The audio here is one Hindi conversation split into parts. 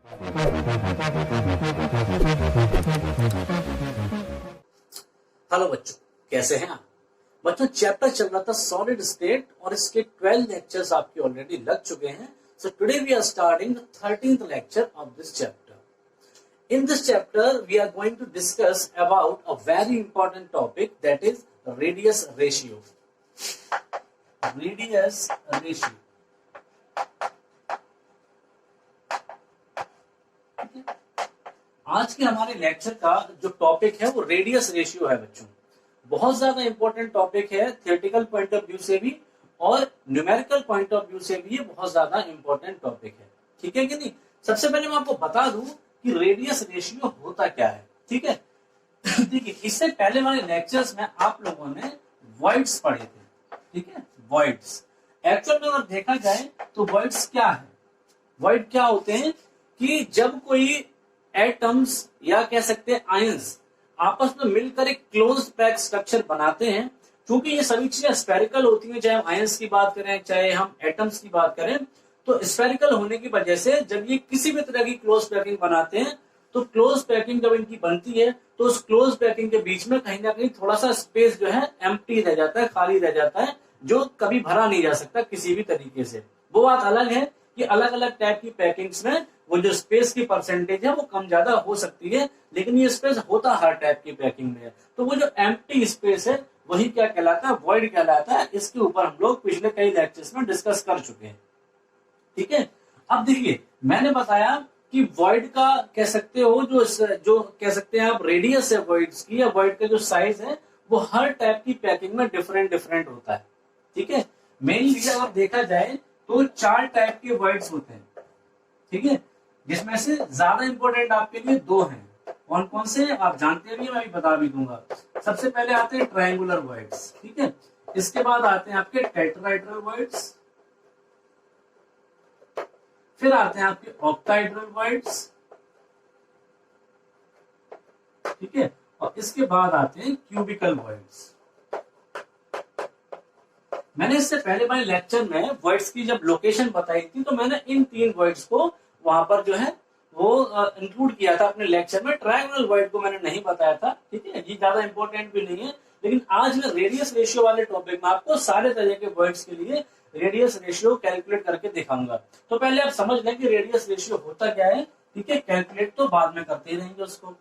हेलो बच्चों, कैसे हैं आप? बच्चों, चैप्टर चल रहा था सॉलिड स्टेट और इसके 12 लेक्चर्स आपके ऑलरेडी लग चुके हैं. So today we are starting the 13th lecture of this chapter. In this chapter we are going to discuss about a very important topic, that is radius ratio. Radius ratio. आज के हमारे लेक्चर का जो टॉपिक है वो रेडियस रेशियो है बच्चों. बहुत ज्यादा इंपॉर्टेंट टॉपिक है थियोरेटिकल पॉइंट ऑफ व्यू से भी और न्यूमेरिकल पॉइंट ऑफ व्यू से भी. ये बहुत ज्यादा इंपॉर्टेंट टॉपिक है, ठीक है कि नहीं? सबसे पहले मैं आपको बता दूं कि रेडियस रेशियो होता क्या है, ठीक है? देखिए, इससे पहले वाले लेक्चर्स में आप लोगों ने वॉइड्स पढ़े थे, ठीक है? वॉइड्स एक्चुअल में अगर देखा जाए तो वॉइड्स क्या है? वॉइड क्या होते हैं कि जब कोई एटम्स या कह सकते हैं आयंस आपस में मिलकर एक क्लोज पैक स्ट्रक्चर बनाते हैं. क्योंकि ये सभी चीजें स्फेरिकल होती हैं, चाहे हम आयंस की बात करें चाहे हम एटम्स की बात करें, तो स्फेरिकल होने की वजह से जब ये किसी भी तरह की क्लोज पैकिंग बनाते हैं तो क्लोज पैकिंग जब इनकी बनती है तो उस क्लोज पैकिंग के बीच में कहीं ना कहीं थोड़ा सा स्पेस जो है एम्प्टी रह जाता है, खाली रह जाता है, जो कभी भरा नहीं जा सकता किसी भी तरीके से. वो बात अलग है कि अलग अलग टाइप की पैकिंग्स में वो जो स्पेस की परसेंटेज है वो कम ज्यादा हो सकती है, लेकिन ये स्पेस होता हर टाइप की पैकिंग में. तो वो जो एम्प्टी स्पेस है वही क्या कहलाता है? वॉइड कहलाता है. इसके ऊपर हम लोग पिछले कई लेक्चर्स में डिस्कस कर चुके हैं, ठीक है? अब देखिए, मैंने बताया कि वॉइड का कह सकते हो जो कह सकते हैं आप रेडियस है वॉइड्स की, या वॉइड का जो साइज है वो हर टाइप की पैकिंग में डिफरेंट डिफरेंट होता है, ठीक है? मेनली अगर देखा जाए तो 4 टाइप के वॉइड्स होते हैं, ठीक है? जिसमें से ज्यादा इंपॉर्टेंट आपके लिए 2 हैं. कौन कौन से आप जानते भी, मैं भी बता भी दूंगा. सबसे पहले आते हैं ट्रायंगुलर वॉइड्स, ठीक है? इसके बाद आते हैं आपके टेट्राहेड्रल वॉइड्स, फिर आते हैं आपके ऑक्टाहेड्रल वॉइड्स, ठीक है? और इसके बाद आते हैं क्यूबिकल वॉइड्स. मैंने इससे पहले वाले लेक्चर में वॉइड्स की जब लोकेशन बताई थी तो मैंने इन 3 वॉइड्स को वहां पर जो है वो इंक्लूड किया था अपने लेक्चर में. ट्रायंगुलर वॉइड को मैंने नहीं बताया था, ठीक है? ये ज्यादा इंपॉर्टेंट भी नहीं है, लेकिन आज मैं रेडियस रेशियो वाले टॉपिक में आपको सारे तरह के वॉइड्स के लिए रेडियस रेशियो कैलकुलेट करके दिखाऊंगा. तो पहले आप समझ लें कि रेडियस रेशियो होता क्या है, ठीक है? कैलकुलेट तो बाद में करते ही रहेंगे उसको.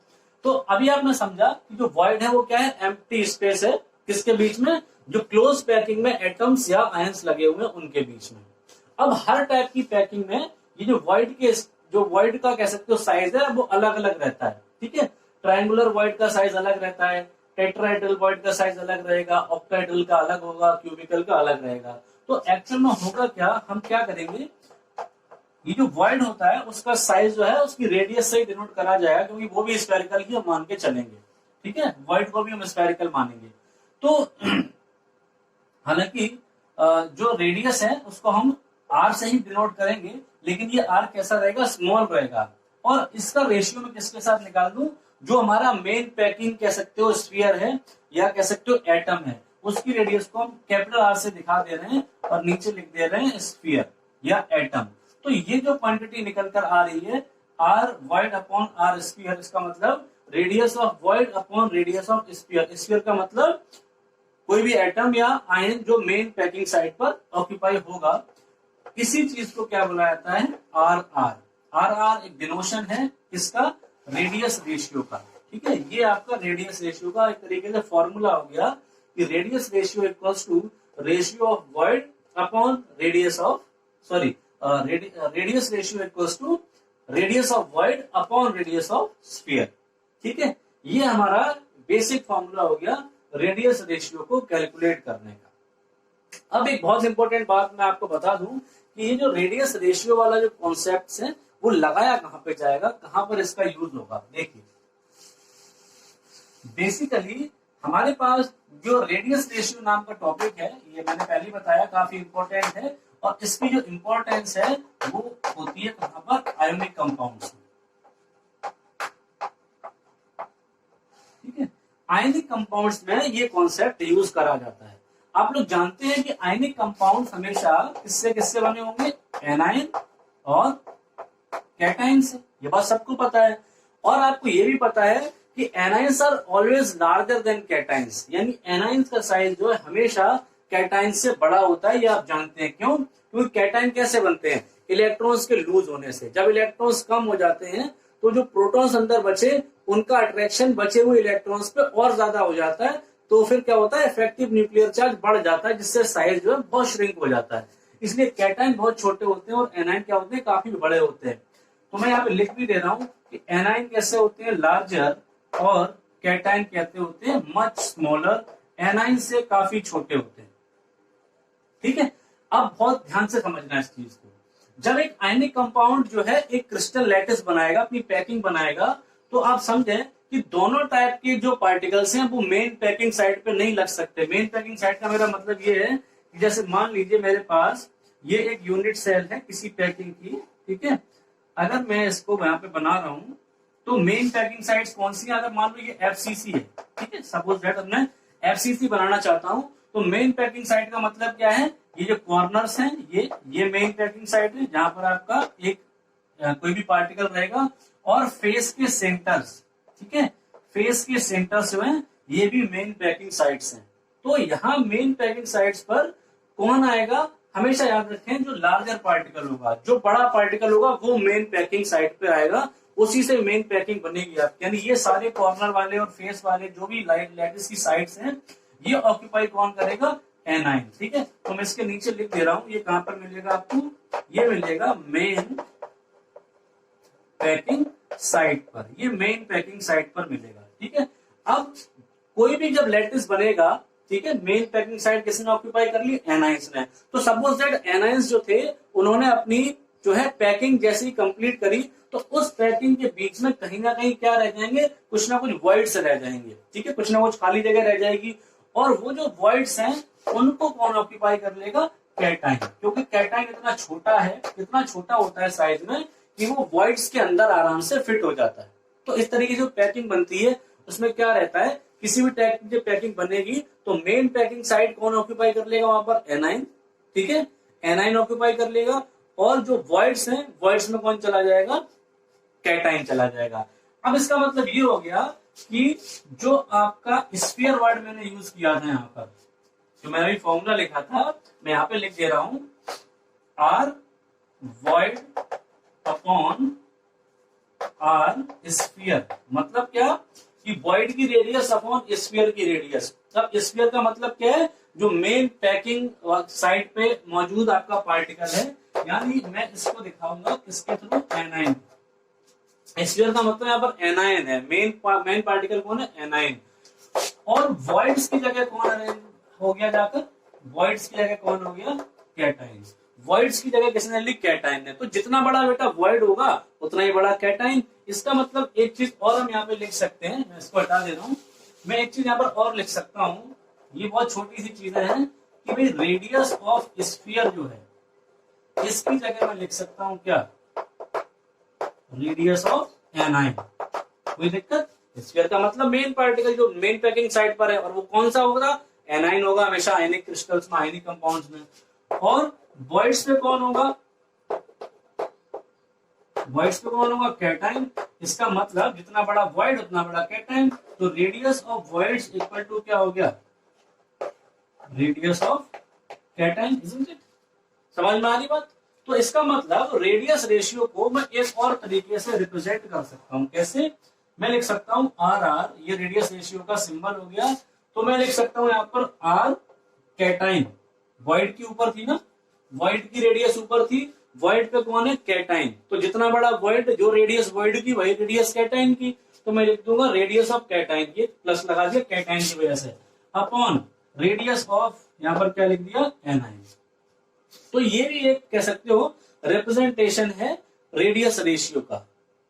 तो अभी आपने समझा कि जो वॉइड है वो क्या है? एम्प्टी स्पेस है. किसके बीच में? जो क्लोज पैकिंग में एटम्स या आयंस लगे हुए हैं उनके बीच में. अब हर टाइप की पैकिंग में ये जो वॉइड का कह सकते हो साइज है वो अलग अलग रहता है, ठीक है? ट्रायंगुलर वॉइड का साइज अलग रहता है, टेट्राहेड्रल वॉइड का साइज अलग रहेगा, ऑक्टाहेड्रल का अलग होगा, क्यूबिकल का अलग रहेगा. तो एक्चुअल में होगा क्या, हम क्या करेंगे, ये जो वॉइड होता है उसका साइज जो है उसकी रेडियस से डिनोट करा जाएगा, क्योंकि वो भी स्फेरिकल ही हम मान के चलेंगे, ठीक है? वॉइड को भी हम स्फेरिकल मानेंगे. तो हालांकि जो रेडियस है उसको हम आर से ही डिनोट करेंगे, लेकिन ये आर कैसा रहेगा? स्मॉल रहेगा. और इसका रेशियो में किसके साथ निकाल दूं? जो हमारा मेन पैकिंग कह सकते हो स्फीयर है या कह सकते हो एटम है, उसकी रेडियस को हम कैपिटल आर से दिखा दे रहे हैं और नीचे लिख दे रहे हैं स्फीयर या एटम. तो ये जो क्वांटिटी निकल कर आ रही है r void upon r sphere, इसका मतलब radius of void upon radius of sphere. Sphere का मतलब कोई भी एटम या आयन जो मेन पैकिंग साइड पर ऑक्यूपाई होगा, इसी चीज को क्या बोला जाता है? Are are. आर आर एक डिनोशन है इसका रेडियस रेशियो का, ठीक है? ये आपका रेडियस रेशियो का एक तरीके से फॉर्मूला हो गया कि radius ratio equals to ratio of void upon radius of radius ratio equals to radius of void upon radius of sphere, ठीक है? ये हमारा बेसिक फॉर्मूला हो गया रेडियस रेशियो को कैलकुलेट करने का. अब एक बहुत इंपॉर्टेंट बात मैं आपको बता दूं कि ये जो रेडियस रेशियो वाला जो कॉन्सेप्ट है वो लगाया कहां पे जाएगा, कहां पर इसका यूज होगा. देखिए, बेसिकली हमारे पास जो रेडियस रेशियो नाम का टॉपिक है, ये मैंने पहले बताया काफी इंपॉर्टेंट है, और इसकी जो इंपॉर्टेंस है वो होती है कहां पर? आयोनिक कंपाउंड्स में, ठीक है? आयनिक कंपाउंड्स में ये कॉन्सेप्ट यूज करा जाता है. आप लोग जानते हैं कि आयनिक कंपाउंड हमेशा किससे किससे बने होंगे? एनायन और कैटायन से, ये बात सबको पता है। और आपको ये भी पता है कि anions are always larger than cations, यानी एनाइंस का साइज जो है हमेशा कैटाइंस से बड़ा होता है। ये आप जानते हैं क्यों? क्योंकि कैटाइन कैसे बनते हैं? इलेक्ट्रॉन्स के लूज होने से। जब इलेक्ट्रॉन्स कम हो जाते हैं तो जो प्रोटॉन्स अंदर बचे उनका अट्रैक्शन बचे हुए इलेक्ट्रॉन्स पे और ज्यादा हो जाता है, तो फिर क्या होता है, इफेक्टिव न्यूक्लियर चार्ज बढ़ जाता है, जिससे साइज जो है बहुत श्रिंक हो जाता है। इसलिए कैटाइन बहुत छोटे होते हैं और एनाइन क्या होते हैं, काफी बड़े होते हैं। तो मैं यहाँ पे लिख भी दे रहा हूं कि एनाइन कैसे होते हैं, लार्जर, और कैटाइन कहते होते हैं मच स्मॉलर, एनाइन से काफी छोटे होते हैं। ठीक है, अब बहुत ध्यान से समझना है इस चीज को। जब एक आयनिक कंपाउंड जो है एक क्रिस्टल लैटिस बनाएगा, अपनी पैकिंग बनाएगा, तो आप समझें कि दोनों टाइप के जो पार्टिकल्स हैं वो मेन पैकिंग साइड पे नहीं लग सकते। मेन पैकिंग साइड का मेरा मतलब ये है कि जैसे मान लीजिए मेरे पास ये एक यूनिट सेल है किसी पैकिंग की, ठीक है, अगर मैं इसको यहाँ पे बना रहा हूं तो मेन पैकिंग साइड्स कौन सी है? अगर मान लो ये एफसीसी है, ठीक है, सपोज दैट मैं एफसीसी बनाना चाहता हूं, तो मेन पैकिंग साइड का मतलब क्या है? ये जो कॉर्नर्स हैं ये मेन पैकिंग साइड है, जहां पर आपका एक कोई भी पार्टिकल रहेगा, और फेस के सेंटर्स, ठीक है, फेस के सेंटर्स जो हैं ये भी मेन पैकिंग साइड्स हैं। तो यहाँ मेन पैकिंग साइड्स पर कौन आएगा? हमेशा याद रखें जो लार्जर पार्टिकल होगा, जो बड़ा पार्टिकल होगा वो मेन पैकिंग साइड पे आएगा, उसी से मेन पैकिंग बनेगी आपकी। यानी ये सारे कॉर्नर वाले और फेस वाले जो भी लैटिस की साइड्स हैं ये ऑक्यूपाई कौन करेगा? एनाइन। ठीक है, तो मैं इसके नीचे लिख दे रहा हूं, ये कहां पर मिलेगा आपको? ये मिलेगा मेन पैकिंग साइड पर, ये मेन पैकिंग साइड पर मिलेगा। ठीक है, अब कोई भी जब लैटिस बनेगा, ठीक है, मेन पैकिंग साइड किसने ऑक्यूपाई कर ली? एनाइंस ने। तो सपोज दैट एनाइंस जो थे उन्होंने अपनी जो है पैकिंग जैसी कंप्लीट करी, तो उस पैकिंग के बीच में कहीं ना कहीं क्या रह जाएंगे? कुछ ना कुछ वॉइड्स रह जाएंगे। ठीक है, कुछ ना कुछ खाली जगह रह जाएगी, और वो जो वॉइड्स हैं उनको कौन ऑक्यूपाई कर लेगा? कैटाइन। क्योंकि कैटाइन इतना छोटा है, इतना छोटा होता है साइज में कि वो वॉइड्स के अंदर आराम से फिट हो जाता है। तो इस तरीके की जो पैकिंग बनती है उसमें क्या रहता है, किसी भी टाइप की पैकिंग बनेगी तो मेन पैकिंग साइड कौन ऑक्यूपाई कर लेगा? वहां पर एनाइन। ठीक है, एनाइन ऑक्यूपाई कर लेगा, और जो वॉइड्स हैं वॉइड्स में कौन चला जाएगा? कैटाइन चला जाएगा। अब इसका मतलब ये हो गया कि जो आपका स्फीयर वर्ड मैंने यूज किया था यहाँ पर, जो मैंने अभी फॉर्मूला लिखा था, मैं यहाँ पे लिख दे रहा हूं, r void upon r sphere. मतलब क्या कि वॉइड की रेडियस अपॉन स्फीयर की रेडियस। अब स्फीयर का मतलब क्या है? जो मेन पैकिंग साइड पे मौजूद आपका पार्टिकल है, यानी मैं इसको दिखाऊंगा किसके थ्रू? एनाइन। स्फीयर का मतलब यहाँ पर एनाइन है, मेन पार्टिकल कौन है? एनाइन। और वॉइड्स की जगह कौन अरेंज हो गया जाकर? वॉइड्स की जगह कौन हो गया? कैटाइन। वॉइड्स की जगह किसने ली? कैटाइन ने। तो जितना बड़ा बेटा वॉइड होगा उतना ही बड़ा कैटाइन। इसका मतलब एक चीज और हम यहाँ पे लिख सकते हैं, मैं इसको हटा दे रहा हूं, मैं एक चीज यहाँ पर और लिख सकता हूं, ये बहुत छोटी सी चीजें हैं कि भाई रेडियस ऑफ स्फीयर जो है इसकी जगह मैं लिख सकता हूं क्या? Radius of A9. कोई दिक्कत? स्फीयर का मतलब मेन पार्टिकल जो मेन पैकिंग साइड पर है, और वो कौन सा होगा? एनाइन होगा, हमेशा आयनिक क्रिस्टल्स में, आयनिक कंपाउंड्स में। और वॉइड्स पे कौन होगा? वॉइड्स पे कौन होगा? कैटाइन। इसका मतलब जितना बड़ा वॉइड उतना बड़ा कैटाइन। तो radius of voids equal to क्या हो गया? Radius of cation. Isn't it? समझ में आ रही बात? तो इसका मतलब रेडियस रेशियो को मैं एक और तरीके से रिप्रेजेंट कर सकता हूं। कैसे? मैं लिख सकता हूं आर आर, ये रेडियस रेशियो का सिंबल हो गया, तो मैं लिख सकता हूं यहां पर आर कैटाइन। वॉइड की ऊपर थी ना, वॉइड की रेडियस ऊपर थी, वॉइड पे कौन है? कैटाइन। तो जितना बड़ा वॉइड, जो रेडियस वॉइड की वही रेडियस कैटाइन की, तो मैं लिख दूंगा रेडियस ऑफ कैटाइन, ये प्लस लगा दिया कैटाइन की वजह से, अपॉन रेडियस ऑफ, यहां पर क्या लिख दिया? एनाइन। तो ये भी एक कह सकते हो रिप्रेजेंटेशन है रेडियस रेशियो का।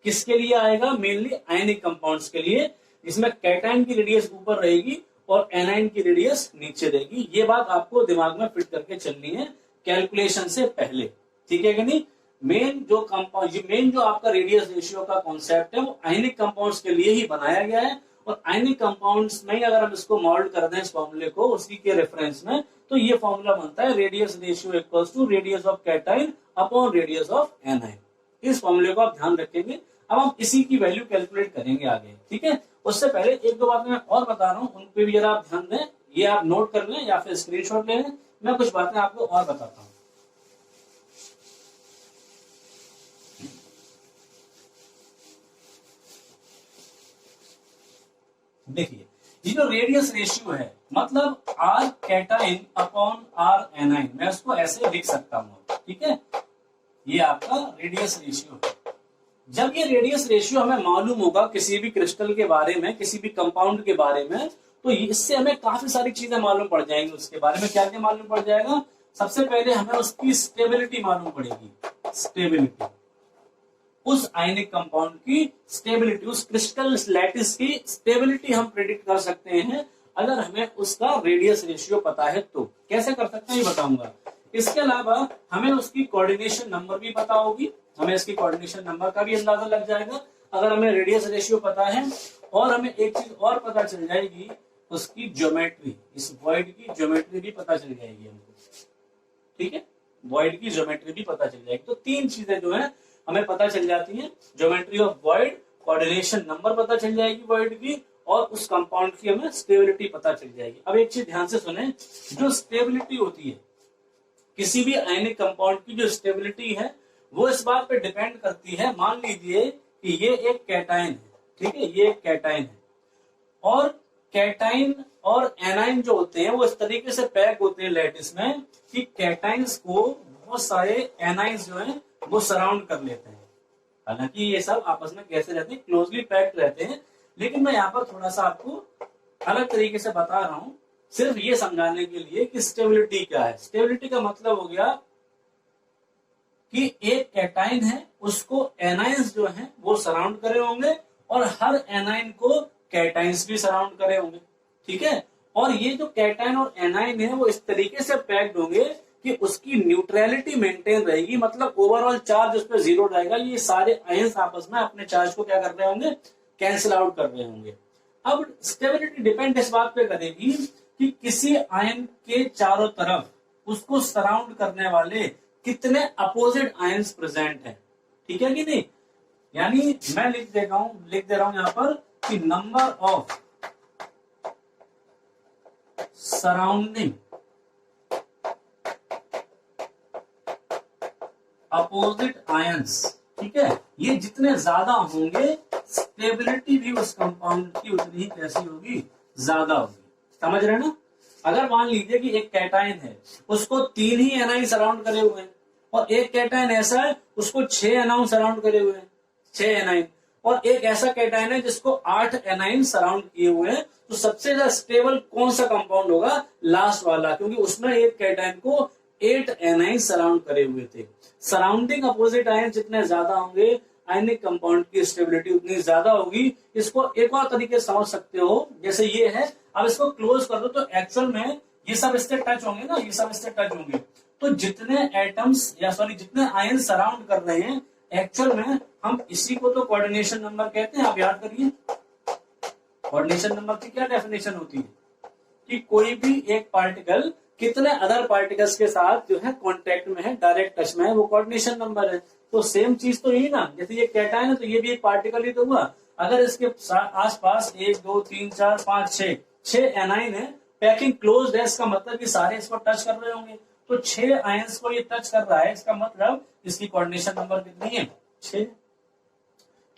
किसके लिए आएगा? मेनली आयनिक कंपाउंड्स के लिए, जिसमें कैटाइन की रेडियस ऊपर रहेगी और एनाइन की रेडियस नीचे रहेगी। ये बात आपको दिमाग में फिट करके चलनी है कैलकुलेशन से पहले। ठीक है कि नहीं? मेन जो कंपाउंड, मेन जो आपका रेडियस रेशियो का कॉन्सेप्ट है वो आयनिक कंपाउंड्स के लिए ही बनाया गया है, और आयनिक कंपाउंड्स में अगर हम इसको मॉडल कर दें इस फॉर्मूले को उसी के रेफरेंस में, तो ये फॉर्मूला बनता है radius ratio equals to radius of cation upon radius of anion. इस फॉर्मूले को आप ध्यान रखेंगे, अब हम इसी की वैल्यू कैलकुलेट करेंगे आगे, ठीक है। उससे पहले एक दो बातें मैं और बता रहा हूँ, उन पे भी जरा आप ध्यान दें, ये आप नोट कर लें या फिर स्क्रीनशॉट ले लें। मैं कुछ बातें आपको और बताता हूँ। देखिए, ये जो रेडियस रेशियो है, मतलब r cation upon r anion, मैं उसको ऐसे लिख सकता हूं, ठीक है। ये आपका रेडियस रेशियो है। जब ये रेडियस रेशियो हमें मालूम होगा किसी भी क्रिस्टल के बारे में, किसी भी कंपाउंड के बारे में, तो इससे हमें काफी सारी चीजें मालूम पड़ जाएंगी। उसके बारे में क्या क्या मालूम पड़ जाएगा? सबसे पहले हमें उसकी स्टेबिलिटी मालूम पड़ेगी। स्टेबिलिटी, उस आयनिक कंपाउंड की स्टेबिलिटी, उस क्रिस्टल लैटिस की स्टेबिलिटी हम प्रेडिक्ट कर सकते हैं अगर हमें उसका रेडियस रेशियो पता है। तो कैसे कर सकते हैं ये बताऊंगा। इसके अलावा हमें उसकी कोऑर्डिनेशन नंबर भी पता होगी, हमें इसकी कोऑर्डिनेशन नंबर का भी अंदाजा लग जाएगा अगर हमें रेडियस रेशियो पता है। और हमें एक चीज और पता चल जाएगी, उसकी ज्योमेट्री, इस वॉइड की ज्योमेट्री भी पता चल जाएगी हमको, ठीक है। वॉइड की ज्योमेट्री भी पता चल जाएगी। तो तीन चीजें जो है हमें पता चल जाती हैं, geometry of void, coordination number पता चल जाएगी वॉइड की, और उस कंपाउंड की हमें स्टेबिलिटी पता चल जाएगी। अब एक चीज ध्यान से सुने, जो स्टेबिलिटी होती है किसी भी आयनिक कंपाउंड की, जो स्टेबिलिटी है वो इस बात पे डिपेंड करती है, मान लीजिए कि ये एक कैटाइन है, ठीक है, ये एक कैटाइन है, और कैटाइन और एनाइन जो होते हैं वो इस तरीके से पैक होते हैं लैटिस में कि कैटाइन्स को बहुत सारे एनाइंस जो हैं वो सराउंड कर लेते हैं। हालांकि ये सब आपस में कैसे रहते हैं, क्लोजली पैक्ड रहते हैं, लेकिन मैं यहाँ पर थोड़ा सा आपको अलग तरीके से बता रहा हूं, सिर्फ ये समझाने के लिए कि स्टेबिलिटी क्या है। स्टेबिलिटी का मतलब हो गया कि एक कैटाइन है, उसको एनाइंस जो है वो सराउंड करे होंगे, और हर एनाइन को कैटाइन्स भी सराउंड करे होंगे, ठीक है। और ये जो कैटाइन और एनाइन है वो इस तरीके से पैक्ड होंगे कि उसकी न्यूट्रलिटी मेंटेन रहेगी, मतलब ओवरऑल चार्ज उस पर जीरो रहेगा। ये सारे आयंस आपस में अपने चार्ज को क्या कर रहे होंगे, कैंसिल आउट कर रहे होंगे। अब स्टेबिलिटी डिपेंड इस बात पे करेगी कि किसी आयन के चारों तरफ उसको सराउंड करने वाले कितने अपोजिट आयंस प्रेजेंट हैं, ठीक है कि नहीं। यानी मैं लिख दे रहा हूं यहां पर कि number of surrounding opposite ions, ठीक है, ये जितने ज्यादा होंगे स्टेबिलिटी भी उस कंपाउंड की उतनी ही कैसी होगी, ज्यादा होगी। समझ रहे ना। अगर मान लीजिए कि एक कैटाइन है, उसको 3 ही एनाइन सराउंड करे हुए हैं, और एक कैटाइन ऐसा है उसको 6 एनाइन सराउंड करे हुए हैं, 6 एनाइन, और एक ऐसा कैटाइन है जिसको 8 एनाइन सराउंड किए हुए हैं, तो सबसे ज्यादा स्टेबल कौन सा कंपाउंड होगा, लास्ट वाला, क्योंकि उसमें एक कैटाइन को 8 एनाइन सराउंड करे हुए थे। सराउंडिंग अपोजिट आयन जितने ज्यादा होंगे, आयनिक कंपाउंड की स्टेबिलिटी उतनी ज्यादा होगी। इसको एक और तरीके से समझ सकते हो, जैसे ये है, अब इसको क्लोज कर दो तो एक्चुअल में ये सब इससे टच होंगे ना, ये सब इससे टच होंगे, तो जितने एटम्स या सॉरी जितने आयन सराउंड कर रहे हैं एक्चुअल में, हम इसी को तो कोऑर्डिनेशन नंबर कहते हैं। आप याद करिए कोऑर्डिनेशन नंबर की क्या डेफिनेशन होती है कि कोई भी एक पार्टिकल कितने अदर पार्टिकल्स के साथ जो है कांटेक्ट में है, डायरेक्ट टच में है, वो कोऑर्डिनेशन नंबर है। तो सेम चीज तो यही ना, जैसे ये कैटाइन है तो ये भी एक पार्टिकल ही तो हुआ। अगर इसके आसपास 1 2 3 4 5 6 एनाइन है, पैकिंग क्लोज्ड है, इसका मतलब कि सारे इसको टच कर रहे होंगे, तो 6 आयंस को ये टच कर रहा है, इसका मतलब इसकी कोऑर्डिनेशन नंबर कितनी है, 6।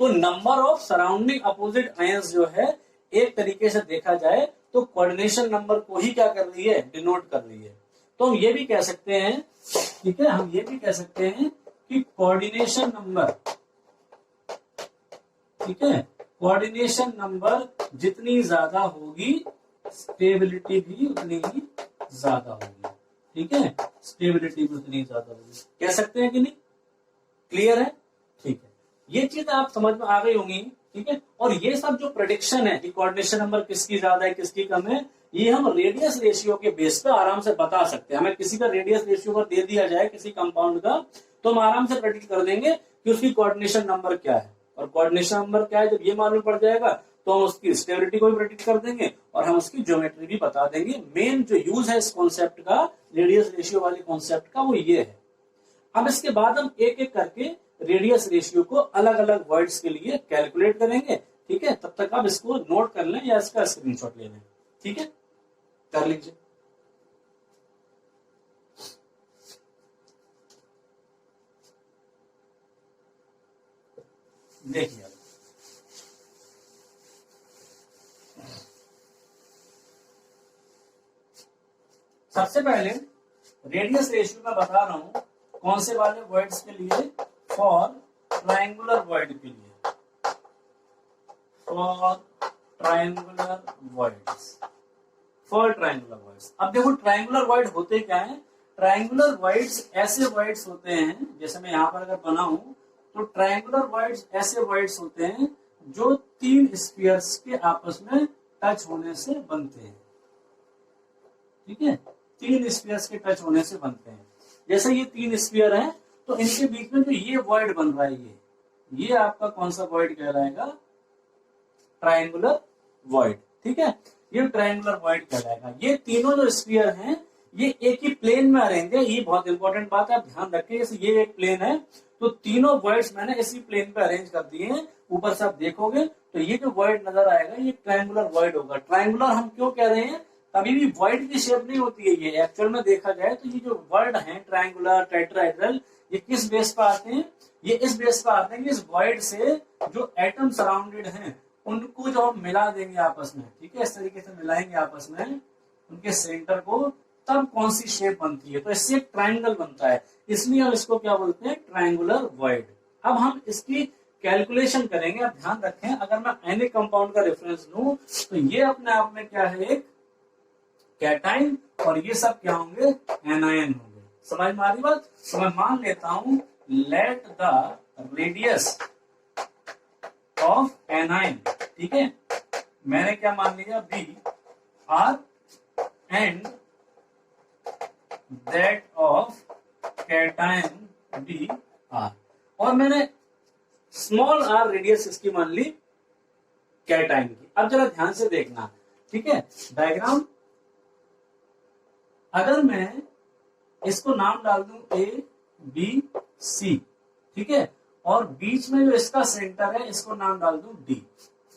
तो number of surrounding opposite ions जो है एक तरीके से देखा जाए तो कोऑर्डिनेशन नंबर को ही क्या कर रही है, डिनोट कर रही है। तो हम ये भी कह सकते हैं, ठीक है, हम ये भी कह सकते हैं कि कोऑर्डिनेशन नंबर, ठीक है, कोऑर्डिनेशन नंबर जितनी ज्यादा होगी स्टेबिलिटी भी उतनी ही ज्यादा होगी, ठीक है, स्टेबिलिटी भी उतनी ज्यादा होगी। कह सकते हैं कि नहीं, क्लियर है, ठीक है, ये चीज आप समझ में आ गई होंगी, ठीक है। और ये सब जो प्रेडिक्शन है कि कोऑर्डिनेशन नंबर किसकी ज्यादा है किसकी कम है, ये हम रेडियस रेशियो के बेस पे आराम से बता सकते हैं। हमें किसी का रेडियस रेशियो पर दे दिया जाए किसी कंपाउंड का, तो हम आराम से प्रेडिक्ट कर देंगे कि उसकी कोऑर्डिनेशन नंबर क्या है, और कोऑर्डिनेशन नंबर क्या है जब ये मालूम पड़ जाएगा तो हम उसकी स्टेबिलिटी को भी प्रेडिक्ट कर देंगे और हम उसकी ज्योमेट्री भी बता देंगे। मेन जो यूज है इस कॉन्सेप्ट का, रेडियस रेशियो वाले कॉन्सेप्ट का, वो ये है। अब इसके बाद हम एक एक करके रेडियस रेशियो को अलग अलग वर्ड्स के लिए कैलकुलेट करेंगे। ठीक है, तब तक आप इसको नोट कर लें या इसका स्क्रीनशॉट ले लें। ठीक है, कर लीजिए। देखिए सबसे पहले रेडियस रेशियो मैं बता रहा हूं कौन से वाले वर्ड्स के लिए, फॉर ट्रायंगुलर वर्ड के लिए, for triangular words, for triangular words. अब देखो ट्रायंगुलर वर्ड होते क्या है, ट्रायंगुलर वर्ड्स ऐसे वर्ड्स होते हैं, जैसे मैं यहां पर अगर बनाऊं तो ट्रायंगुलर वर्ड्स ऐसे वर्ड्स होते हैं जो तीन स्फीयर्स के आपस में टच होने से बनते हैं। ठीक है, तीन स्फीयर्स के टच होने से बनते हैं। जैसे ये तीन स्फीयर हैं तो इनके बीच में जो ये वर्ड बन रहा है, ये आपका कौन सा वर्ड कहलाएगा, ट्रायंगुलर वर्ड। ठीक है, ये ट्रायंगुलर वर्ड कहलाएगा। ये तीनों जो स्फीयर हैं ये एक ही प्लेन में रहेंगे। ये बहुत इंपॉर्टेंट बात है, आप ध्यान रखें। जैसे ये एक प्लेन है तो तीनों वर्ड्स मैंने इसी प्लेन पे अरेंज कर दिए हैं। ऊपर से आप देखोगे तो ये जो वर्ड नजर आएगा ये ट्रायंगुलर वर्ड होगा। ट्रायंगुलर हम क्यों कह रहे हैं, कभी भी वर्ड की शेप नहीं होती है ये। एक्चुअल में देखा जाए तो ये जो वर्ड है ट्रायंगुलर, टेट्राहेड्रल, ये किस बेस पर आते हैं, ये इस बेस पर आते हैं कि इस वर्ड से जो एटम सराउंडेड हैं उनको जो हम मिला देंगे आपस में, ठीक है, इस तरीके से मिलाएंगे आपस में उनके सेंटर को, तब कौन सी शेप बनती है, तो इससे एक ट्रायंगल बनता है। इसलिए हम इसको क्या बोलते हैं, ट्रायंगुलर वर्ड। अब हम इसकी कैलकुलेशन करेंगे। आप ध्यान रखें, अगर मैं एनी कंपाउंड का रेफरेंस लूं तो ये अपने आप में क्या है, एक कैटाइन, और ये सब क्या होंगे, एनायन होंगे। समझ में आ रही बात। तो मैं मान लेता हूं let the radius of anion, ठीक है, मैंने क्या मान लिया, be R, and that of cation be R, और मैंने स्मॉल आर रेडियस इसकी मान ली कैटाइन की। अब जरा ध्यान से देखना, ठीक है, डायग्राम। अगर मैं इसको नाम डाल दूं ए बी सी, ठीक है, और बीच में जो इसका सेंटर है इसको नाम डाल दूं डी,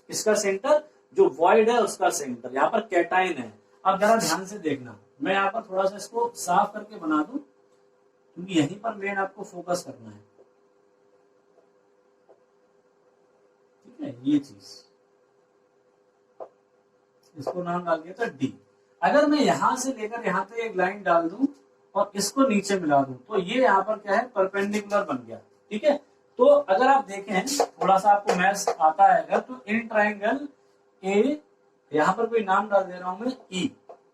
इसका सेंटर जो वॉइड है उसका सेंटर, यहां पर कैटाइन है। अब जरा ध्यान से देखना, मैं यहां पर थोड़ा सा इसको साफ करके बना दूं क्योंकि यहीं पर मेन आपको फोकस करना है। ठीक है, ये चीज, इसको नाम डाल दिया था डी। अगर मैं यहां से लेकर यहां तक एक लाइन डाल दूं और इसको नीचे मिला दूं तो ये यहां पर क्या है, परपेंडिकुलर बन गया। ठीक है, तो अगर आप देखें, थोड़ा सा आपको मैथ्स आता है अगर, तो इन ट्रायंगल ए, यहां पर कोई नाम डाल दे रहा हूं मैं ई,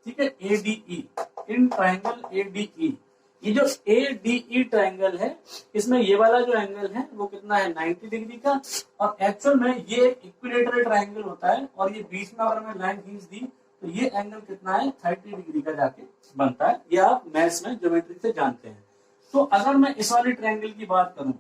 ठीक है, A D E, in triangle A D E. ये जो ए डी ई ट्रायंगल है, इसमें ये वाला जो एंगल है वो कितना है, 90 डिग्री का, और एक्चुअल में ये इक्विलेटरल ट्रायंगल होता है, और ये बीच में अगर मैं लाइन खींच दी तो ये एंगल कितना है, 30 डिग्री का जाके बनता है। ये आप मैथ्स में ज्योमेट्री से जानते हैं। तो अगर मैं इस वाले ट्रायंगल की बात करूं,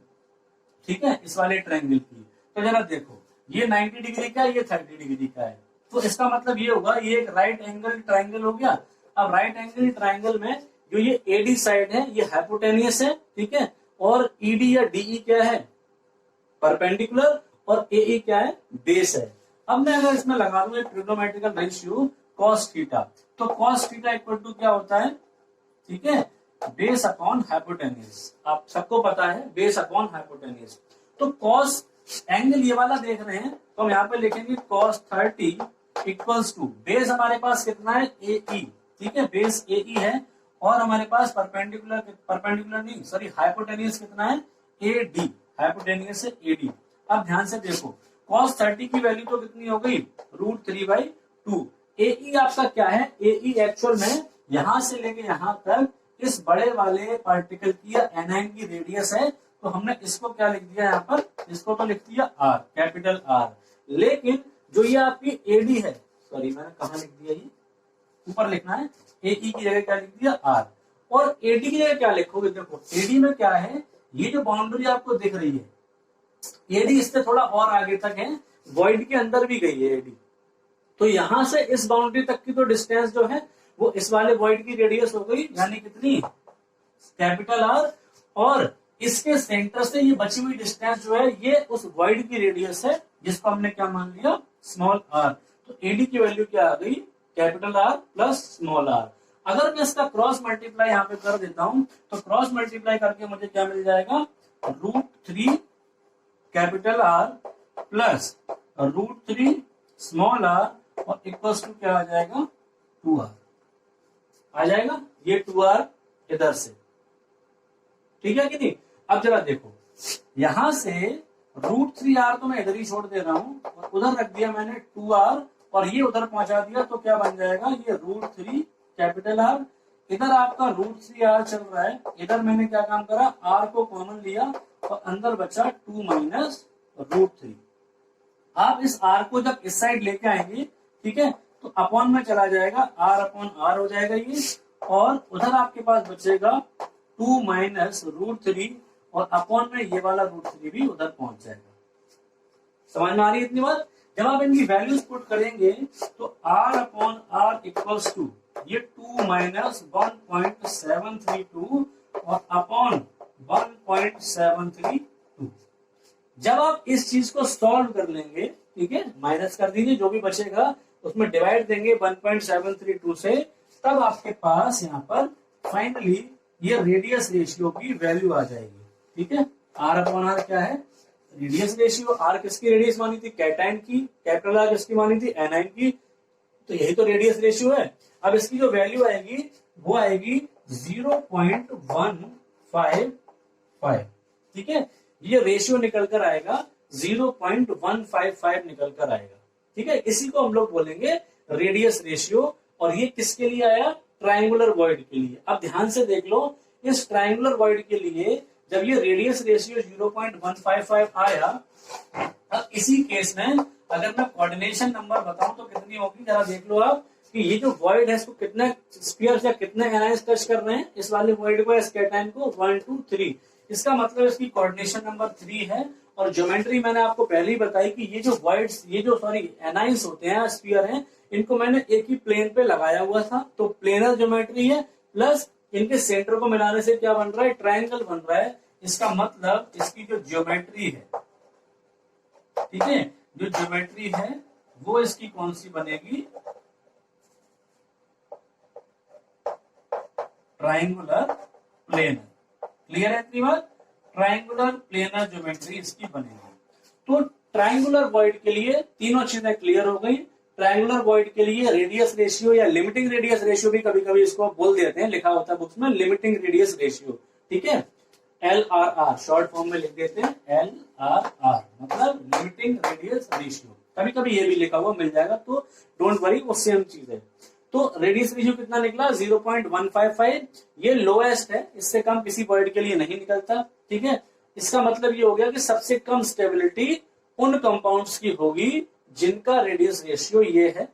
ठीक है, इस वाले ट्रायंगल की, तो जरा देखो, ये 90 डिग्री का है, ये 30 डिग्री का है, तो इसका मतलब ये होगा ये एक राइट एंगल ट्रायंगल हो गया। अब राइट एंगल ट्रायंगल में जो ये एडी साइड है ये हाइपोटेनियस है, ठीक है, और ईडी या डीई क्या है, परपेंडिकुलर, और एई क्या है, बेस है। अब मैं अगर इसमें लगा दूं एक ट्रिग्नोमेट्रिकल रेशियो कॉस थीटा, तो कॉस थीटा इक्वल टू क्या होता है, ठीक है, बेस अपॉन हाइपोटेनियस। आप सबको पता है बेस अपॉन हाइपोटेनियस। तो कॉस एंगल ये वाला देख रहे हैं तो हम यहाँ पे लिखेंगे कॉस 30 इक्वल्स टू, बेस हमारे पास कितना है, ए ई, ठीक है, बेस ए ई है, और हमारे पास परपेंडिकुलर नहीं सॉरी हाइपोटेनियस कितना है, ए डी, हाइपोटेनियस है ए डी। अब ध्यान से देखो, cos 30 की वैल्यू तो कितनी हो गई, √3/2। एई आपका क्या है, एई एक्चुअल में यहां से लेके यहां तक इस बड़े वाले पार्टिकल की या एनायन की रेडियस है, तो हमने इसको क्या लिख दिया यहाँ पर, इसको तो लिख दिया आर, कैपिटल आर। लेकिन जो ये आपकी एडी है, सॉरी मैंने कहा लिख दिया, ये ऊपर लिखना है, एई की जगह क्या लिख दिया आर, और एडी की जगह क्या लिखोगे, देखो एडी में क्या है, ये जो बाउंड्री आपको दिख रही है, एडी इससे थोड़ा और आगे तक है, वॉइड के अंदर भी गई है एडी, तो यहां से इस बाउंड्री तक की तो डिस्टेंस जो है वो इस वाले वॉइड की रेडियस हो गई, यानी कितनी, कैपिटल आर, और इसके सेंटर से ये बची हुई डिस्टेंस जो है ये उस वॉइड की रेडियस है, जिसको हमने क्या मान लिया, स्मॉल आर। तो एडी की वैल्यू क्या आ गई, capital R plus small r. अगर मैं इसका क्रॉस मल्टीप्लाई यहाँ पे कर देता हूं तो क्रॉस मल्टीप्लाई करके मुझे क्या मिल जाएगा, √3 capital R plus √3 small r और इक्वल्स टू क्या आ जाएगा, 2r आ जाएगा। ये 2r इधर से, ठीक है कि नहीं। अब जरा देखो, यहां से √3r तो मैं इधर ही छोड़ दे रहा हूं और उधर रख दिया मैंने 2r और ये उधर पहुंचा दिया, तो क्या बन जाएगा, ये √3 कैपिटल आर। इधर आपका √3r चल रहा है, इधर मैंने क्या काम करा, r को कॉमन लिया और अंदर बचा 2 माइनस √3। आप इस r को जब इस साइड लेके आएंगे, ठीक है, तो अपॉन में चला जाएगा, r अपॉन r हो जाएगा ये, और उधर आपके पास बचेगा 2 माइनस √3 और अपॉन में ये वाला √3 भी उधर पहुंच जाएगा। समझ में आ रही है इतनी बात। जब आप इनकी वैल्यूज पुट करेंगे तो r upon r equals to ये 2 माइनस 1.732 और अपॉन 1.732। जब आप इस चीज को सॉल्व कर लेंगे, ठीक है, माइनस कर दीजिए, जो भी बचेगा उसमें डिवाइड देंगे 1.732 से, तब आपके पास यहाँ पर फाइनली ये रेडियस रेशियो की वैल्यू आ जाएगी। ठीक है, r अपॉन r क्या है, रेडियस रेशियो। r किसकी रेडियस मानी थी, कैटाइन की, कैपिटल R किसकी मानी थी, एनाइन की, तो यही तो रेडियस रेशियो है। अब इसकी जो वैल्यू आएगी वो आएगी 0.155। ठीक है, ये रेशियो निकल कर आएगा 0.155 निकल कर आएगा। ठीक है, इसी को हम लोग बोलेंगे रेडियस रेशियो। और ये किसके लिए आया, ट्रायंगुलर वॉइड के लिए। अब ध्यान से देख लो, इस ट्रायंगुलर वॉइड के लिए जब ये रेडियस रेशियो 0.155 आया, अब इसी केस में अगर मैं कोऑर्डिनेशन नंबर बताऊं तो कितनी होगी, जरा देख लो आप कि ये जो वॉइड है इसको कितने स्फीयर या कितने एनाइंस टच कर रहे हैं, इस वाले वॉइड को, इस कैटाइन को 1 2 3। इसका मतलब इसकी कोऑर्डिनेशन नंबर 3 है। और ज्योमेट्री मैंने आपको पहले ही बताई कि ये जो वॉइड्स, ये जो एनाइंस होते हैं, स्फीयर हैं, इनको मैंने एक ही प्लेन पे लगाया हुआ था, तो प्लेनर ज्योमेट्री है। प्लस इनके सेंटर को मिलाने से क्या बन रहा है, ट्रायंगल बन रहा है। इसका मतलब इसकी जो ज्योमेट्री है, ठीक है, जो ज्योमेट्री है वो इसकी कौन सी बनेगी, ट्रायंगुलर प्लेनर। क्लियर है इतनी बात, ट्रायंगुलर प्लेनर ज्योमेट्री इसकी बनेगी। तो ट्रायंगुलर वॉइड के लिए तीनों चीजें क्लियर हो गई। ट्रायंगुलर वॉइड के लिए रेडियस रेशियो या लिमिटिंग रेडियस रेशियो भी कभी कभी इसको बोल देते हैं, लिखा होता है बुक्स में लिमिटिंग रेडियस रेशियो। ठीक है, LRR शॉर्ट फॉर्म में लिख देते हैं, LRR मतलब लिमिटिंग रेडियस रेशियो। कभी कभी ये भी लिखा हुआ मिल जाएगा, तो डोंट वरी, वो सेम चीज है। तो रेडियस रेशियो कितना निकला, 0.155। ये लोएस्ट है, इससे कम किसी वॉइड के लिए नहीं निकलता। ठीक है, इसका मतलब ये हो गया कि सबसे कम स्टेबिलिटी उन कंपाउंड्स की होगी जिनका रेडियस रेशियो ये है।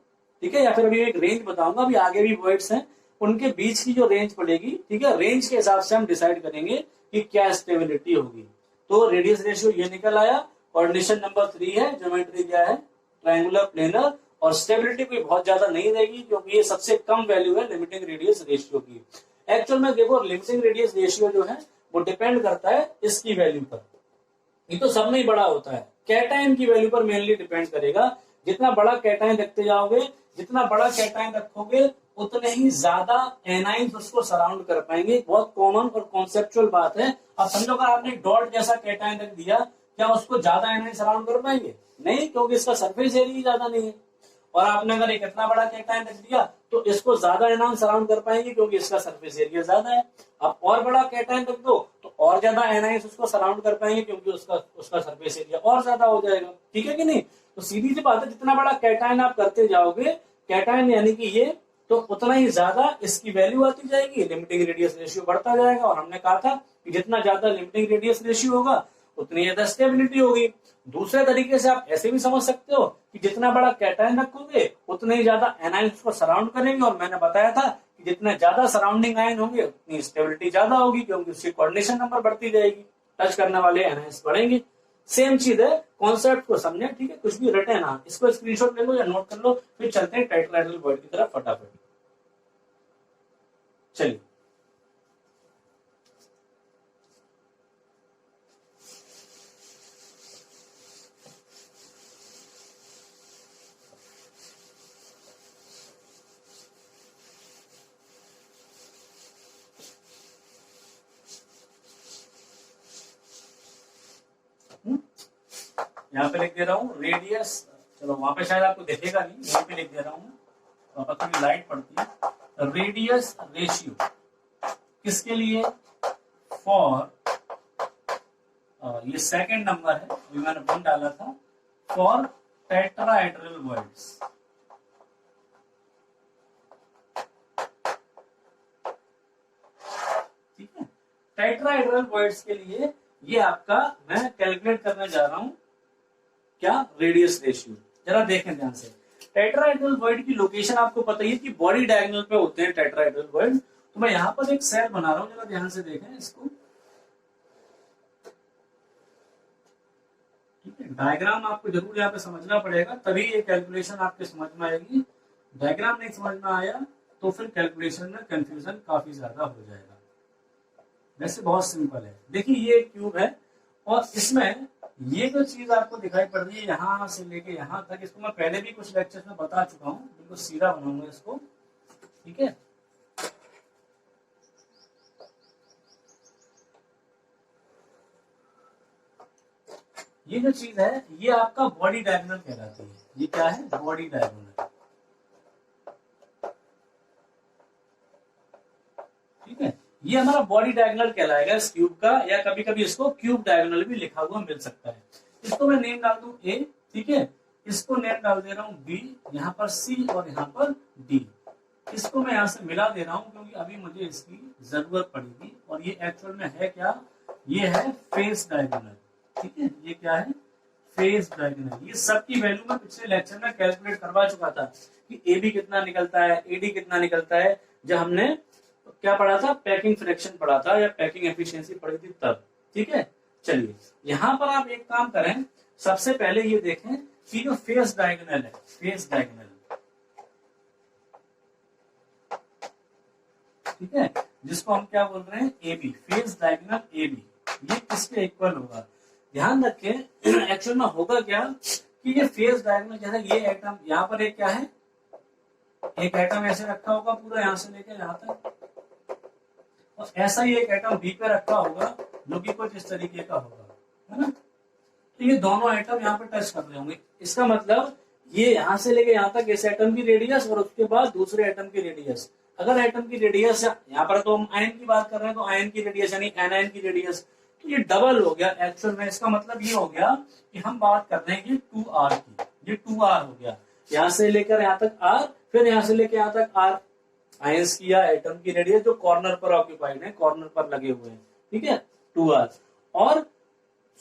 ठीक है, या फिर अभी एक रेंज बताऊंगा, अभी आगे भी वर्ड्स हैं, उनके बीच की जो रेंज पड़ेगी, ठीक है, रेंज के हिसाब से हम डिसाइड करेंगे कि क्या स्टेबिलिटी होगी। तो रेडियस रेशियो ये निकल आया, कोऑर्डिनेशन नंबर 3 है, ज्योमेट्री क्या है, ट्रायंगुलर प्लेनर, और स्टेबिलिटी कोई बहुत ज्यादा नहीं रहेगी क्योंकि ये सबसे कम वैल्यू है लिमिटिंग रेडियस रेशियो की। एक्चुअल में देखो, लिमिटिंग रेडियस रेशियो जो है वो डिपेंड करता है इसकी वैल्यू पर। ये तो सब में ही बड़ा होता है, कैटाइन की वैल्यू पर मेनली डिपेंड करेगा। जितना बड़ा कैटाइन रखते जाओगे, जितना बड़ा कैटाइन रखोगे, उतने ही ज्यादा एनाइंस उसको सराउंड कर पाएंगे। बहुत कॉमन और कॉन्सेप्चुअल बात है। अब समझो अगर आपने डॉट जैसा कैटाइन रख दिया, क्या उसको ज्यादा एनाइन सराउंड कर पाएंगे? नहीं, क्योंकि इसका सरफेस एरिया ज्यादा नहीं है। और आपने अगर एक इतना बड़ा कैटाइन रख दिया तो इसको ज्यादा एनाइन सराउंड कर पाएंगे क्योंकि इसका सरफेस एरिया ज्यादा है। अब और बड़ा कैटाइन रख दो तो और ज्यादा एनाइंस उसको सराउंड कर पाएंगे क्योंकि उसका सरफेस एरिया और ज्यादा हो जाएगा। ठीक है कि नहीं? तो सीधी सी बात है, जितना बड़ा कैटाइन आप करते जाओगे, कैटाइन यानी कि ये, तो उतना ही ज्यादा इसकी वैल्यू आती जाएगी, लिमिटिंग रेडियस रेशियो बढ़ता जाएगा। और हमने कहा था कि जितना ज्यादा लिमिटिंग रेडियस रेशियो होगा उतनी ज्यादा स्टेबिलिटी होगी। दूसरे तरीके से आप ऐसे भी समझ सकते हो कि जितना बड़ा कैटाइन रखोगे उतने ही ज्यादा एनाइंस को सराउंड करेंगे। और मैंने बताया था कि जितने ज्यादा सराउंडिंग आयन होंगे उतनी स्टेबिलिटी ज्यादा होगी क्योंकि उसकी कोऑर्डिनेशन नंबर बढ़ती जाएगी, टच करने वाले एनाइंस बढ़ेंगे। सेम चीज है, कॉन्सेप्ट को समझे। ठीक है, कुछ भी रटे ना, इसको स्क्रीनशॉट ले लो या नोट कर लो, फिर चलते हैं टेट्राहेड्रल वर्ड की तरफ फटाफट। चलिए, यहाँ पे लिख दे रहा हूँ रेडियस, चलो वहां पे शायद आपको दिखेगा नहीं, यहीं पे लिख दे रहा हूँ, वहां पर थोड़ी लाइट पड़ती है। रेडियस रेशियो किसके लिए? फॉर, ये सेकंड नंबर है, अभी मैंने 1 डाला था, फॉर टेट्राहेड्रल वर्ड्स। ठीक है, टेट्राहेड्रल वर्ड्स के लिए ये आपका मैं कैलकुलेट करने जा रहा हूं, क्या? Radius ratio. जरा देखें ध्यान से, टेट्राहेड्रल वर्ड की लोकेशन आपको पता ही है कि बॉडी डायगोनल पे होते हैं टेट्राहेड्रल वर्ड। तो मैं यहां पर एक सेल बना रहा हूं, जरा ध्यान से देखें इसको। ठीक है, डायग्राम आपको जरूर यहाँ पे समझना पड़ेगा, तभी ये कैलकुलेशन आपके समझ में आएगी। डायग्राम नहीं समझ में आया तो फिर कैलकुलेशन में कंफ्यूजन काफी ज्यादा हो जाएगा। वैसे बहुत सिंपल है। देखिए ये एक क्यूब है और इसमें ये जो चीज आपको दिखाई पड़ रही है यहां से लेके यहां तक, इसको मैं पहले भी कुछ लेक्चर्स में बता चुका हूं, बिल्कुल सीधा बनाऊंगा इसको। ठीक है, ये जो चीज है ये आपका बॉडी डायगोनल कहलाती है। ये क्या है? Body diagonal. ठीक है, ये हमारा बॉडी डायगोनल कहलाएगा इस क्यूब का, या कभी कभी इसको क्यूब डायगोनल भी लिखा हुआ मिल सकता है। इसको मैं नेम डाल दूं ए, ठीक है, इसको नेम डाल दे रहा हूं बी, यहाँ पर सी और यहाँ पर डी। इसको मैं यहाँ से मिला दे रहा हूं क्योंकि अभी मुझे इसकी जरूरत पड़ेगी। और ये एक्चुअल में है क्या? ये है फेस डायगोनल। ठीक है, ये क्या है? Face diagonal. ये सब की वैल्यू मैं पिछले लेक्चर में कैलकुलेट करवा चुका था कि ए बी कितना निकलता है, एडी कितना निकलता है, जब हमने क्या पढ़ा था? पैकिंग फ्रैक्शन पढ़ा था या पैकिंग एफिशिएंसी पढ़ी थी तब। ठीक है, चलिए यहां पर आप एक काम करें, सबसे पहले ये देखें कि जो फेस डायगोनल है, फेस डायगोनल, ठीक है, जिसको हम क्या बोल रहे हैं? A B, face diagonal A B, ये किसके इक्वल होगा? ध्यान रखें एक्चुअल में होगा क्या कि ये फेस डायगोनल, जैसे ये एटम यहाँ पर एक क्या है, एक एटम ऐसे रखा होगा पूरा यहां से लेकर यहां तक, और ऐसा ही एक एटम बी पे रखा होगा जो कि कुछ इस तरीके का होगा, है ना? तो ये दोनों एटम यहाँ पर टच कर रहे होंगे। इसका मतलब ये यहाँ से लेके यहाँ तक इस एटम की रेडियस और उसके बाद दूसरे एटम की रेडियस। अगर एटम की रेडियस, यहाँ पर तो हम आयन की बात कर रहे हैं, तो आयन की रेडियस यानी एनायन की रेडियस, तो ये डबल हो गया एक्चुअल में। इसका मतलब ये हो गया कि हम बात कर रहे हैं कि 2r की, ये 2r हो गया, यहाँ से लेकर यहाँ तक r, फिर यहाँ से लेकर यहाँ तक r, आयंस की या एटम की रेडियस जो कॉर्नर पर ऑक्यूपाइड है, कॉर्नर पर लगे हुए हैं। ठीक है, 2r। और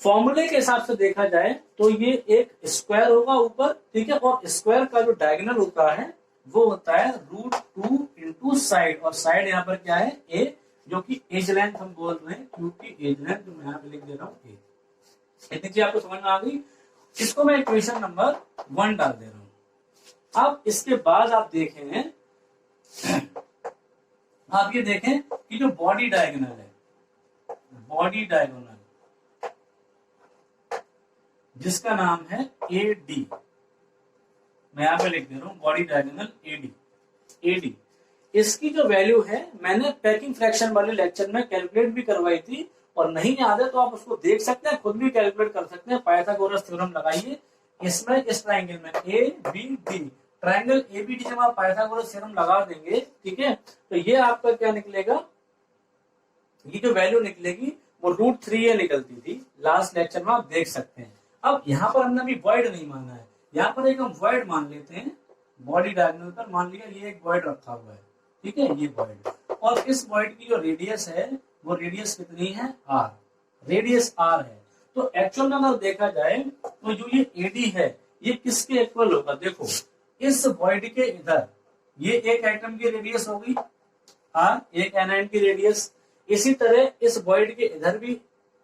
फॉर्मूले के हिसाब से देखा जाए तो ये एक स्क्वायर होगा ऊपर, ठीक है, और स्क्वायर का जो डायगोनल होता है वो होता है √2 इंटू साइड, और साइड यहाँ पर क्या है? a, जो कि एज लेंथ हम बोल रहे हैं, क्यूब की एज लेंथ, जो मैं यहाँ पे लिख दे रहा हूँ a। इतनी चीज आपको समझ में आ गई। इसको मैं इक्वेशन नंबर 1 डाल दे रहा हूं। अब इसके बाद आप देखें, आप ये देखें कि जो बॉडी डायगोनल है, बॉडी डायगोनल जिसका नाम है एडी, मैं यहां पे लिख दे रहा हूं बॉडी डायगोनल एडी, एडी, इसकी जो वैल्यू है मैंने पैकिंग फ्रैक्शन वाले लेक्चर में कैलकुलेट भी करवाई थी, और नहीं याद है तो आप उसको देख सकते हैं, खुद भी कैलकुलेट कर सकते हैं। पाइथागोरस थ्योरम लगाइए इसमें, इस ट्राइंगल में A B D, triangle A B D जब आप पाइथागोरस थ्योरम लगा देंगे, ठीक है, तो ये आपका क्या निकलेगा? ये जो वैल्यू निकलेगी वो √3a निकलती थी लास्ट लेक्चर में, आप देख सकते हैं। अब यहाँ पर हमने अभी वॉइड नहीं माना है, यहाँ पर एक हम वॉइड मान लेते हैं। बॉडी डायगोनल पर मान लिया ये एक वॉइड रखा हुआ है, ठीक है, ये वॉइड, और इस वॉइड की जो रेडियस है वो रेडियस कितनी है? r, रेडियस r है। तो एक्चुअल में अगर देखा जाए तो जो ये एडी है ये किसके इक्वल होगा? देखो इस वॉइड के इधर ये एक एटम की रेडियस होगी r, एक एनायन की रेडियस, इसी तरह इस वॉइड के इधर भी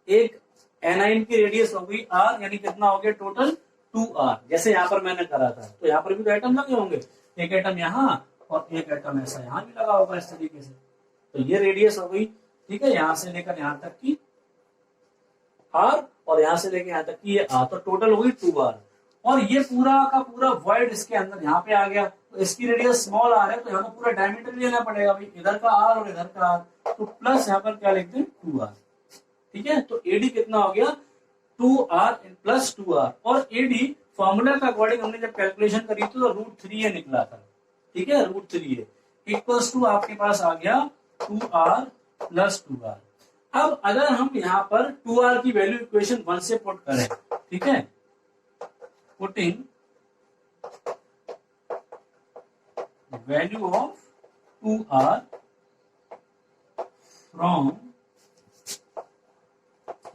एक एनायन की रेडियस होगी r, यानी कितना हो गया टोटल? 2r। जैसे यहाँ पर मैंने करा था, तो यहाँ पर भी तो एटम लगे होंगे, एक एटम यहाँ और एक एटम ऐसा यहाँ भी लगा होगा इस तरीके से, तो ये रेडियस हो गई, ठीक है, यहां से लेकर यहां तक की r, और यहां से लेकर यहां तक की ये r, तो टोटल होगी 2r। और ये पूरा का पूरा वॉइड इसके अंदर यहाँ पे आ गया, तो इसकी रेडियस स्मॉल r है, तो यहाँ पर पूरा डायमीटर लेना पड़ेगा भाई, इधर का r और इधर का r, तो प्लस यहाँ पर क्या लिखते हैं? 2r। ठीक है, तो एडी कितना हो गया? 2r प्लस 2r, और एडी फॉर्मूला के अकॉर्डिंग हमने जब कैलकुलेशन करी थी तो √3a निकला था, ठीक है, √3a इक्वल्स टू आपके पास आ गया 2r प्लस 2r। अब अगर हम यहाँ पर 2r की वैल्यू इक्वेशन 1 से पुट करें, ठीक है, putting value of 2r from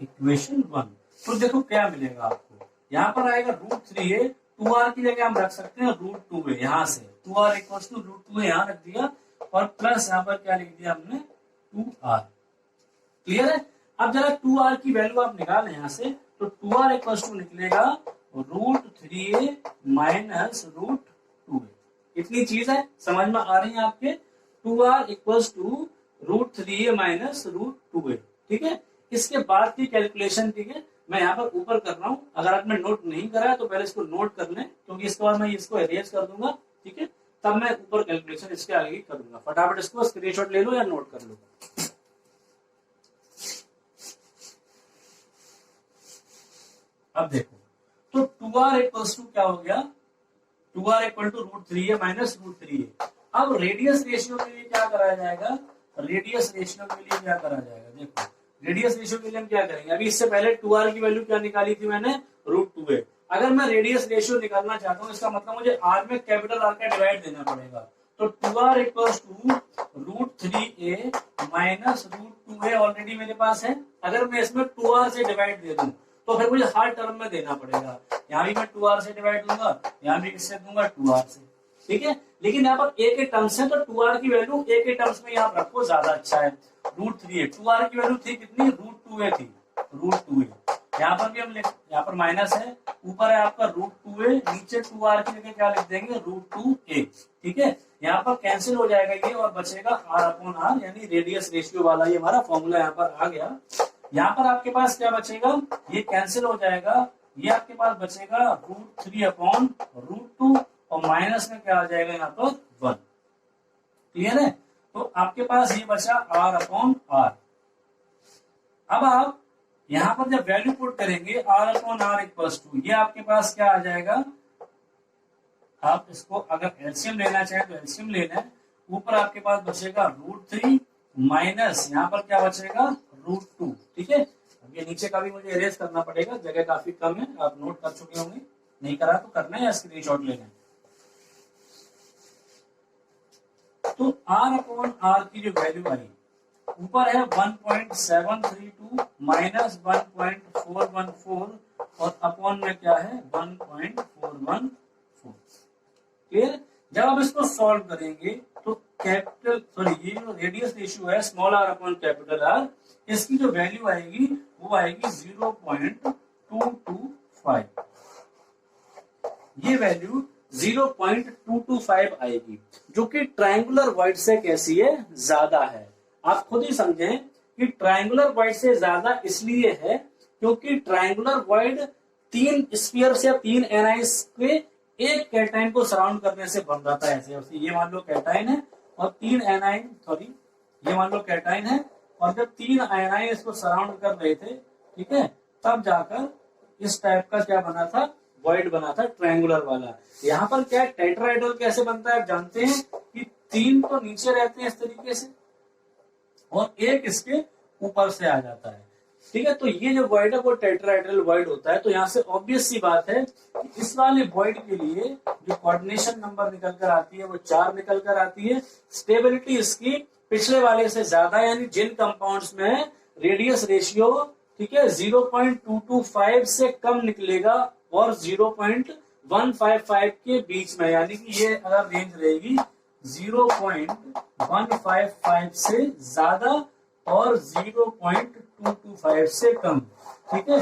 equation 1, तो देखो क्या मिलेगा आपको, यहाँ पर आएगा √3a, 2r की जगह हम रख सकते हैं √2a, यहाँ से 2r इक्वल्स टू √2a यहाँ रख दिया, और प्लस यहाँ पर क्या लिख दिया हमने 2r। क्लियर है? अब जरा 2r की वैल्यू आप निकालें यहाँ से, तो 2r इक्वल्स टू निकलेगा √3a माइनस √2a। इतनी चीज है, समझ में आ रही है आपके? 2r equals to √3a minus √2a, ठीक है। इसके बाद की कैलकुलेशन, ठीक है, मैं यहाँ पर ऊपर कर रहा हूँ, अगर आपने नोट नहीं करा है तो पहले इसको नोट कर लें, क्योंकि इसके बाद मैं इसको इरेज कर दूंगा, ठीक है, तब मैं ऊपर कैलकुलेशन इसके आगे की करूंगा। फटाफट इसको स्क्रीनशॉट ले लो या नोट कर लो। अब देखो, तो 2r इक्वल्स टू क्या हो गया, 2r equal to √3a minus √3a। अब रेडियस रेशियो के लिए क्या करा जाएगा, रेडियस रेशियो के लिए क्या करा जाएगा, देखो रेडियस रेशियो के लिए हम क्या करेंगे, अभी इससे पहले 2r की वैल्यू क्या निकाली थी मैंने, √2a। अगर मैं रेडियस रेशियो निकालना चाहता हूँ, इसका मतलब मुझे r में कैपिटल R का डिवाइड देना पड़ेगा, तो 2r equals to √3a minus √2a already मेरे पास है। अगर मैं इसमें 2r से डिवाइड दे दूं तो फिर मुझे हर टर्म में देना पड़ेगा, यहाँ भी मैं 2r से डिवाइड दूंगा, यहाँ भी किससे दूंगा 2r से, ठीक है। लेकिन यहाँ पर एक टर्म्स है, तो 2r की वैल्यू एक टर्म्स में यहाँ रखो, ज्यादा अच्छा है। √3a, 2r की वैल्यू थी कितनी, √2a थी, √2a। यहाँ पर भी हम यहाँ पर माइनस है, ऊपर है आपका √2a, नीचे 2r की जगह क्या लिख देंगे, √2a, ठीक है। यहाँ पर कैंसिल हो जाएगा ये, और बचेगा r/r, यानी रेडियस रेशियो वाला ये हमारा फॉर्मूला यहाँ पर आ गया। यहाँ पर आपके पास क्या बचेगा, ये कैंसिल हो जाएगा, ये आपके पास बचेगा √3/√2, और माइनस में क्या आ जाएगा यहाँ पर 1। क्लियर है? तो आपके पास ये बचा r/r। अब आप यहाँ पर जब वैल्यू पुट करेंगे r/r इक्वल्स टू, ये आपके पास क्या आ जाएगा, आप इसको अगर एलसीएम लेना चाहें तो एलसीएम लेना है, ऊपर आपके पास बचेगा √3 माइनस यहाँ पर क्या बचेगा √2, ठीक है। अब ये नीचे का भी मुझे इरेज करना पड़ेगा, जगह काफी कम है, आप नोट कर चुके होंगे, नहीं करा तो करना है या स्क्रीनशॉट लेना है। तो r/r की जो वैल्यू आई, ऊपर है 1.732 माइनस 1.414, और अपॉन में क्या है 1.414। क्लियर? जब आप इसको सॉल्व करेंगे तो कैपिटल ये जो रेडियस रेशियो है small r upon capital R, इसकी जो वैल्यू आएगी वो आएगी 0.225। ये वैल्यू 0.225 आएगी, जो कि ट्रायंगुलर वॉइड से कैसी है, ज्यादा है। आप खुद ही समझें कि ट्रायंगुलर वॉइड से ज्यादा इसलिए है क्योंकि ट्रायंगुलर वॉइड 3 स्फीयर्स या 3 एनाइंस के एक कैटाइन को सराउंड करने से बन रहा था। ऐसे ये मान लो कैटाइन है और 3 एनाइन, सॉरी ये मान लो कैटाइन है, और जब 3 एनाइन इसको सराउंड कर रहे थे, ठीक है, तब जाकर इस टाइप का क्या बना था, वॉइड बना था ट्रायंगुलर वाला। यहाँ पर क्या टेट्राहेड्रल कैसे बनता है आप जानते हैं कि 3 तो नीचे रहते हैं इस तरीके से, और एक इसके ऊपर से आ जाता है, ठीक है। तो ये जो वॉइड है वो टेट्राहेड्रल वॉइड होता है। तो यहाँ से ऑब्वियस सी बात है कि इस वाले वॉइड के लिए जो कोऑर्डिनेशन नंबर निकल कर आती है वो 4 निकल कर आती है। स्टेबिलिटी इसकी पिछले वाले से ज्यादा, यानी जिन कंपाउंड्स में रेडियस रेशियो, ठीक है, 0.225 से कम निकलेगा और 0.155 के बीच में, यानी कि ये अगर रेंज रहेगी 0.155 से ज्यादा और 0.225 से कम, ठीक है,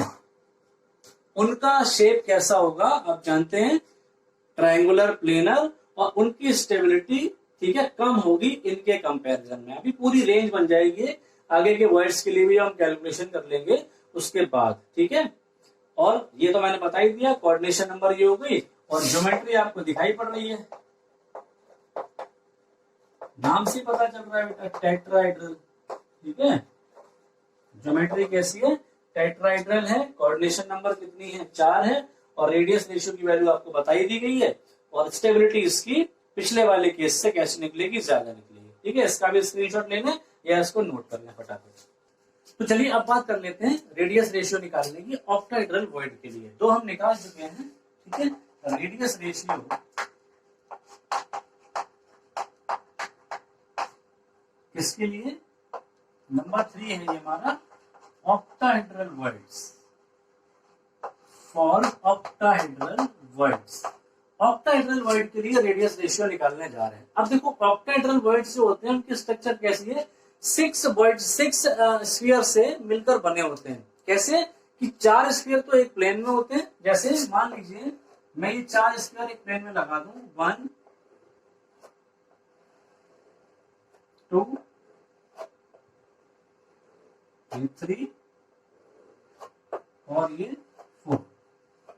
उनका शेप कैसा होगा आप जानते हैं, ट्रायंगुलर प्लेनर, और उनकी स्टेबिलिटी, ठीक है, कम होगी इनके कंपैरिजन में। अभी पूरी रेंज बन जाएगी, आगे के वर्ड्स के लिए भी हम कैलकुलेशन कर लेंगे उसके बाद, ठीक है। और ये तो मैंने बता ही दिया, कोऑर्डिनेशन नंबर ये हो गई, और ज्योमेट्री आपको दिखाई पड़ रही है, नाम से पता चल रहा है बेटा, टेट्राहेड्रल, ठीक है। ज्योमेट्री कैसी है, टेट्राहेड्रल है, कोऑर्डिनेशन नंबर कितनी है 4 है, और रेडियस रेशियो की वैल्यू आपको बताई दी गई है, और स्टेबिलिटी इसकी पिछले वाले केस से कैसे निकलेगी, ज्यादा निकलेगी। ठीक है, इसका भी स्क्रीनशॉट लेना या इसको नोट कर लें फटाफट। तो चलिए अब बात कर लेते हैं रेडियस रेशियो निकालने की ऑक्टाहेड्रल वॉइड के लिए। दो हम निकाल चुके हैं, ठीक है, रेडियस रेशियो किसके लिए, नंबर 3 है ये हमारा octahedral voids, for octahedral voids. Octahedral void के लिए रेडियस रेशियो निकालने जा रहे हैं। अब देखो ऑक्टाहेड्रल वॉइड्स जो होते हैं उनकी स्ट्रक्चर कैसी है, 6 स्फीयर से मिलकर बने होते हैं। कैसे कि 4 स्फीयर तो एक प्लेन में होते हैं, जैसे मान लीजिए मैं ये 4 स्फीयर एक प्लेन में लगा दूं, 1 2 3 और ये 4।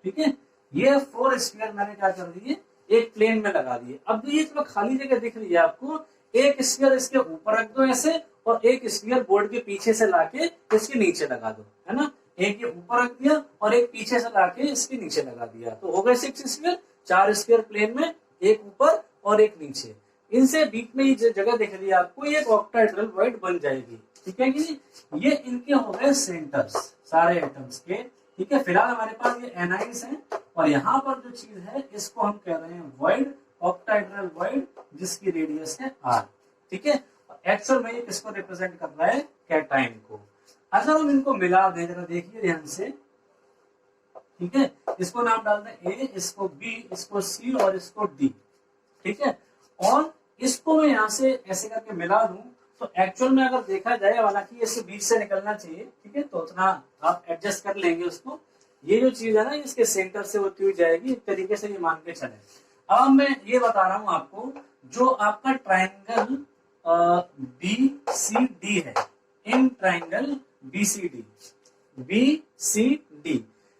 ठीक है, ये 4 स्फीयर मैंने क्या कर दिए, एक प्लेन में लगा दिए। अब ये जो खाली जगह दिख रही है आपको, एक स्फीयर इसके ऊपर रख दो ऐसे, और एक स्फीयर बोर्ड के पीछे से लाके इसके नीचे लगा दो, है ना। एक ये ऊपर रख दिया और एक पीछे से लाके इसके नीचे लगा दिया, तो हो गए 6 स्फीयर, 4 स्फीयर प्लेन में, एक ऊपर और एक नीचे। इनसे बीच में ये जगह दिख रही है आपको, ये ऑक्टाहेड्रल वॉइड बन जाएगी। ठीक है कि नहीं, ये इनके हो गए सेंटर्स सारे एटम्स के। ठीक है, फिलहाल हमारे पास ये एनाइंस है, और यहाँ पर जो चीज है इसको हम कह रहे हैं वॉइड, ऑक्टाहेड्रल वॉइड, जिसकी रेडियस है r। ठीक है, एक्चुअल में ये किसको रिप्रेजेंट कर रहा है, कैटाइन को। अगर हम इनको मिला दें, जरा देखिए ध्यान से, ठीक है, इसको नाम डाल दें A, इसको B, इसको C और इसको D। ठीक है, और इसको मैं यहाँ से ऐसे करके मिला दूं, तो एक्चुअल में अगर देखा जाए, हालांकि इसके बीच से निकलना चाहिए, ठीक है, तो उतना आप एडजस्ट कर लेंगे उसको। ये जो चीज है ना, इसके सेंटर से होती हुई जाएगी, एक तरीके से ये मान के चले। अब मैं ये बता रहा हूं आपको, जो आपका ट्राइंगल BCD है, in triangle BCD,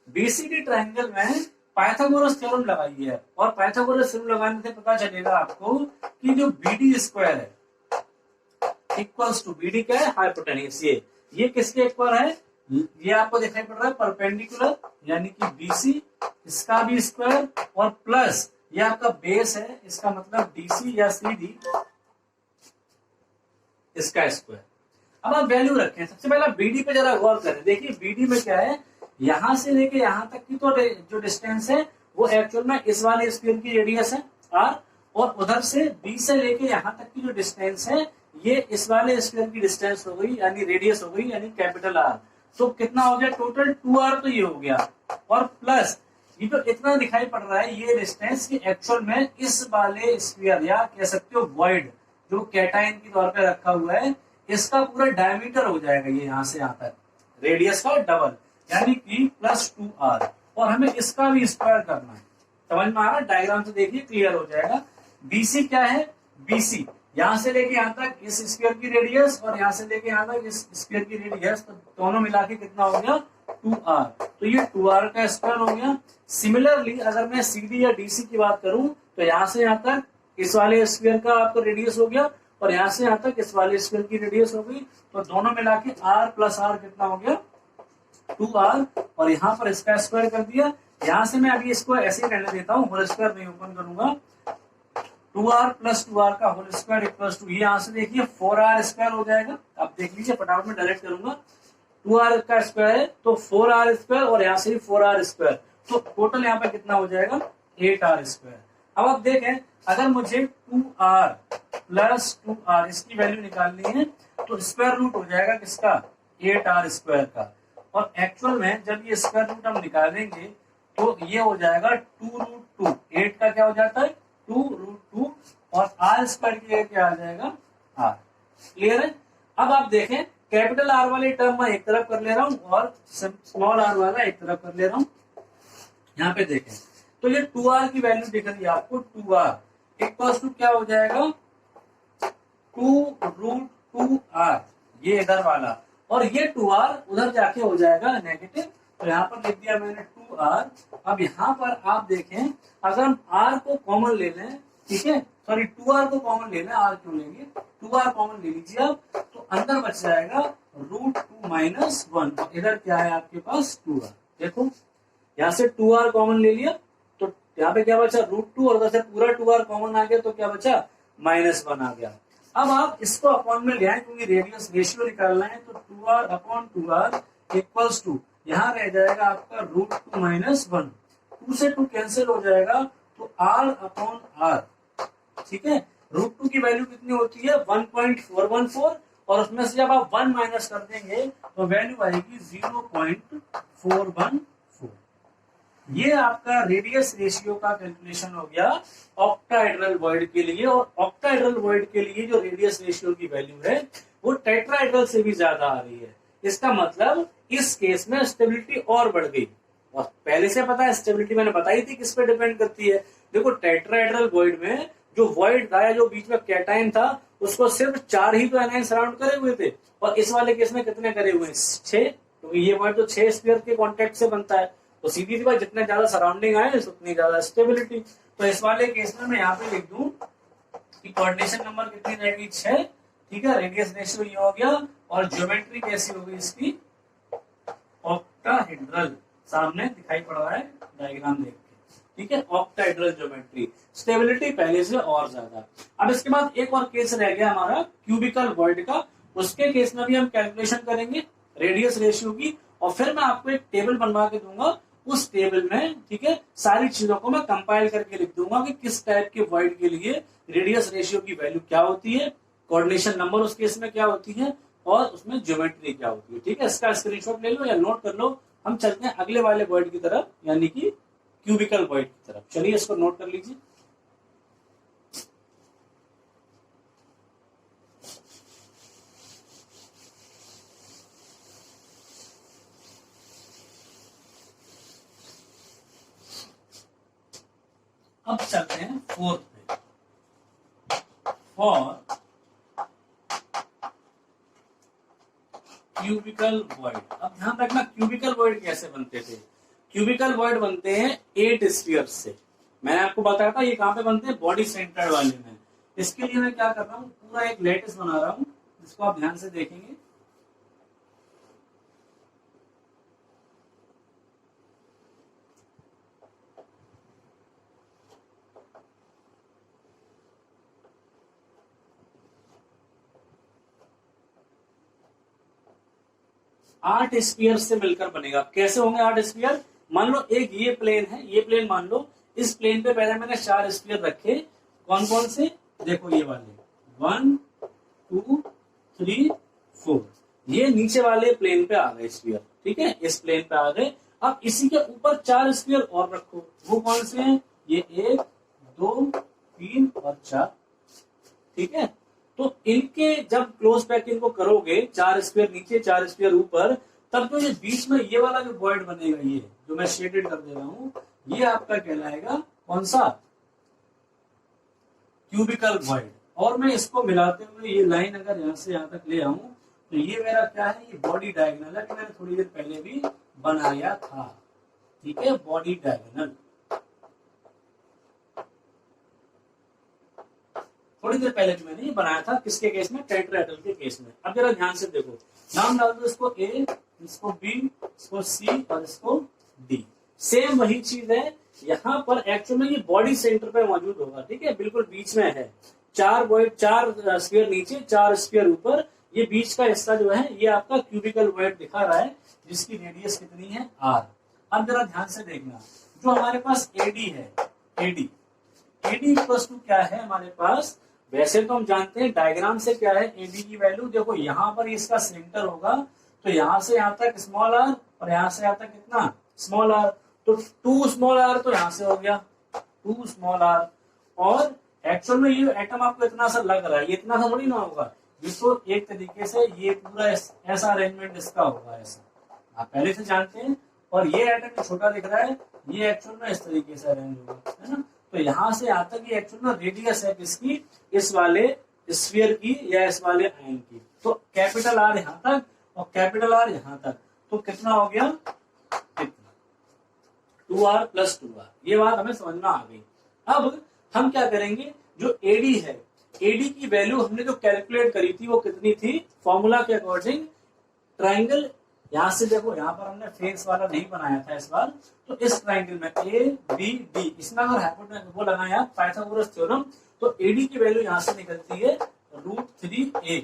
BCD triangle में पाइथागोरस थ्योरम लगाई है, और पाइथागोरस थ्योरम लगाने से पता चलेगा आपको कि जो BD स्क्वायर है इक्वल्स टू BD क्या है, हाइपोटेन्यूज। ये किसके इक्वल है, ये आपको दिखाई पड़ रहा है परपेंडिकुलर, यानी कि BC, इसका भी स्क्वायर, और प्लस ये आपका बेस है, इसका मतलब DC या CD, इसका स्क्वायर। अब आप वैल्यू रखें, सबसे पहला BD पे जरा गौर करें। देखिए BD में क्या है, यहां से लेके यहां तक की तो जो डिस्टेंस है वो एक्चुअल में इस वाले स्फीयर की रेडियस है r, और उधर से B से लेके यहां तक की जो डिस्टेंस है ये इस वाले स्फीयर की डिस्टेंस हो गई, यानी रेडियस हो गई, यानी कैपिटल R। तो कितना हो गया टोटल 2r, तो ये हो गया, और प्लस ये जो इतना दिखाई पड़ रहा है ये डिस्टेंस की एक्चुअल में इस वाले स्फीयर या कह सकते हो वॉइड जो कैटाइन के तौर पे रखा हुआ है, इसका पूरा डायमीटर हो जाएगा ये यहाँ से यहाँ तक, रेडियस का डबल, यानी कि +2r, और हमें इसका भी स्क्वायर करना है। समझ में आ रहा है, डायग्राम से देखिए क्लियर हो जाएगा। BC क्या है, BC यहां से लेके यहां तक इस स्फीयर की रेडियस, और यहां से लेके यहां तक इस स्फीयर की रेडियस, तो दोनों मिला के कितना हो गया 2r, तो ये 2r का स्क्वायर हो गया। सिमिलरली अगर मैं CD या DC की बात करूं, तो यहां से यहां तक इस वाले स्फीयर का आपका रेडियस हो गया, और यहां से यहां तक इस वाले स्फीयर की रेडियस हो गई, तो दोनों मिला के r प्लस r कितना हो गया 2r, और यहाँ पर इसका स्क्वायर कर दिया। यहां से मैं अभी इसको ऐसे ही रहने देता हूँ, होल स्क्वायर नहीं ओपन करूंगा। 2r प्लस 2r का होल स्क्वायर इक्वल्स टू, ये यहां से देखिए 4r स्क्वायर हो जाएगा। आप देख लीजिए फटाफट में डायरेक्ट करूंगा, 2r का स्क्वायर है तो 4r स्क्वायर, और यहाँ से 4r स्क्वायर, तो टोटल यहाँ पे कितना हो जाएगा 8r स्क्वायर। अब आप देखें, अगर मुझे 2r प्लस 2r इसकी वैल्यू निकालनी है, तो स्क्वायर रूट हो जाएगा किसका 8r स्क्वायर का, और एक्चुअल में जब ये स्क्वायर रूट हम निकालेंगे तो ये हो जाएगा 2√2, 8 का क्या हो जाता है 2√2, और r स्क्वायर की जगह क्या आ जाएगा r। क्लियर है। अब आप देखें, कैपिटल R वाले टर्म मैं एक तरफ कर ले रहा हूं, और स्मॉल r वाला एक तरफ कर ले रहा हूं। यहाँ पे देखें, तो ये 2r की वैल्यू दिख रही है आपको, 2r इक्वल्स टू क्या हो जाएगा 2√2r, ये इधर वाला, और ये 2r उधर जाके हो जाएगा नेगेटिव, तो यहाँ पर लिख दिया मैंने 2r। अब यहाँ पर आप देखें, अगर हम r को कॉमन ले लें, ठीक है, सॉरी 2r को कॉमन लेना, आर क्यों लेंगे, 2r कॉमन ले लीजिए आप, तो अंदर बच जाएगा √2 माइनस 1, इधर क्या है आपके पास 2r। देखो यहाँ से 2r कॉमन ले लिया तो यहाँ पे क्या बचा √2, और उधर से पूरा 2r कॉमन आ गया तो क्या बचा -1 आ गया। अब आप इसको अपॉन में ले आए क्योंकि रेडियस रेशियो निकालना है, तो 2r upon 2r equals to यहाँ रह जाएगा आपका √2 माइनस 1, 2 से 2 कैंसिल हो जाएगा तो r अपॉन r, ठीक है। √2 की वैल्यू कितनी होती है 1.414, और उसमें से जब आप 1 माइनस कर देंगे तो वैल्यू आएगी 0.414। ये आपका रेडियस रेशियो का कैलकुलेशन हो गया ऑक्टाहेड्रल वॉइड के लिए, और ऑक्टाहेड्रल वॉइड के लिए जो रेडियस रेशियो की वैल्यू है वो टेट्राहेड्रल से भी ज्यादा आ रही है। इसका मतलब इस केस में स्टेबिलिटी और बढ़ गई, और पहले से पता है स्टेबिलिटी मैंने बताई थी किस पे डिपेंड करती है। देखो टेट्राहेड्रल वॉइड में जो वॉइड था या जो बीच में कैटाइन था उसको सिर्फ 4 ही तो एनाइन सराउंड करे हुए थे, और इस वाले केस में कितने करे हुए हैं 6, क्योंकि ये वॉइड तो 6 स्फीयर के कॉन्टेक्ट से बनता है, तो सीधी सी बात जितने ज्यादा सराउंडिंग आए उतनी ज्यादा स्टेबिलिटी। तो इस वाले केस में मैं यहाँ पे लिख दूं कि कोऑर्डिनेशन नंबर कितनी रहेगी 6, ठीक है। रेडियस रेशियो ये हो गया, और ज्योमेट्री कैसी होगी इसकी ऑक्टाहेड्रल, सामने दिखाई पड़ रहा है डायग्राम देख के, ठीक है। ऑक्टाहेड्रल ज्योमेट्री, स्टेबिलिटी पहले से और ज्यादा। अब इसके बाद एक और केस रह गया हमारा क्यूबिकल वॉइड का, उसके केस में भी हम कैलकुलेशन करेंगे रेडियस रेशियो की, और फिर मैं आपको एक टेबल बनवा के दूंगा, उस टेबल में, ठीक है, सारी चीजों को मैं कंपाइल करके लिख दूंगा कि किस टाइप के वॉइड के लिए रेडियस रेशियो की वैल्यू क्या होती है, कोऑर्डिनेशन नंबर उस केस में क्या होती है, और उसमें ज्योमेट्री क्या होती है, ठीक है। इसका स्क्रीनशॉट ले लो या नोट कर लो। हम चलते हैं अगले वाले वॉइड की तरफ, यानी कि क्यूबिकल वॉइड की तरफ। चलिए इसको नोट कर लीजिए। अब चलते हैं फोर्थ पे, फॉर क्यूबिकल वॉइड। अब ध्यान रखना क्यूबिकल वॉइड कैसे बनते थे। क्यूबिकल वॉइड बनते हैं 8 स्फीयर से। मैंने आपको बताया था ये कहां पे बनते हैं, बॉडी सेंटर्ड वाले में। इसके लिए मैं क्या कर रहा हूँ, पूरा एक लैटिस बना रहा हूँ, जिसको आप ध्यान से देखेंगे। आठ स्फीयर से मिलकर बनेगा। कैसे होंगे 8 स्फीयर, मान लो एक ये प्लेन है, ये प्लेन मान लो, इस प्लेन पे पहले मैंने 4 स्फीयर रखे, कौन कौन से, देखो ये वाले 1 2 3 4, ये नीचे वाले प्लेन पे आ गए स्फीयर, ठीक है, इस प्लेन पे आ गए। अब इसी के ऊपर 4 स्फीयर और रखो, वो कौन से हैं, ये 1 2 3 और 4, ठीक है। तो इनके जब क्लोज पैक इनको करोगे, 4 स्क्वायर नीचे 4 स्क्वायर ऊपर, तब तो ये बीच में ये वाला जो वॉइड बनेगा, ये जो मैं शेडेड कर दे रहा हूं, ये आपका कहलाएगा कौन सा, क्यूबिकल वॉइड। और मैं इसको मिलाते हुए ये लाइन अगर यहां से यहां तक ले आऊं तो ये मेरा क्या है, ये बॉडी डायगोनल है, कि मैंने थोड़ी देर पहले भी बनाया था, ठीक है, बॉडी डायगोनल थोड़ी देर पहले भी मैंने ये बनाया था, किसके केस में, टेट्राहेड्रल के केस में। अब जरा ध्यान से देखो, नाम डाल दो, इसको ए, इसको बी, इसको सी और इसको डी। सेम वही चीज है यहाँ पर, एक्चुअल में ये बॉडी सेंटर पे मौजूद होगा, ठीक है, बिल्कुल बीच में है। 4 स्फीयर नीचे 4 स्फीयर ऊपर, ये बीच का हिस्सा जो है ये आपका क्यूबिकल वॉइड दिखा रहा है, जिसकी रेडियस कितनी है r। अब जरा ध्यान से देखना, जो हमारे पास एडी है, एडी इक्वल टू क्या है हमारे पास, वैसे तो हम जानते हैं डायग्राम से क्या है एडी की वैल्यू, देखो यहाँ पर इसका सेंटर होगा, तो यहाँ से यहाँ तक स्मॉल आर, और यहाँ से यहाँ तक कितना स्मॉल आर, तो 2 स्मॉल आर तो यहाँ से हो गया 2 स्मॉल आर। और एक्चुअल में ये एटम आपको इतना सा लग रहा है, ये इतना सा थोड़ी ना होगा, जिसको एक तरीके से ये पूरा ऐसा अरेंजमेंट इसका होगा, ऐसा आप पहले से जानते हैं। और ये एटम छोटा दिख रहा है, ये एक्चुअल में इस तरीके से अरेंज होगा, है ना। तो यहां से यहाँ तक ये एक्चुअल में रेडियस है किसकी, इस वाले स्फीयर की या इस वाले आयन की। तो कैपिटल आर यहाँ तक और कैपिटल आर यहाँ तक, तो कितना हो गया, 2r + 2r। ये बात हमें समझ में आ गई। अब हम क्या करेंगे, जो एडी है, एडी की वैल्यू हमने जो कैलकुलेट करी थी वो कितनी थी, फॉर्मूला के अकॉर्डिंग ट्राइंगल, यहां से देखो यहाँ पर हमने फेस वाला नहीं बनाया था इस बार, तो इस ट्राइंगल में ए बी डी, इसमें अगर हाइपोटेन्यूज वो लगाया पाइथागोरस थ्योरम, तो एडी की वैल्यू यहाँ से निकलती है √3a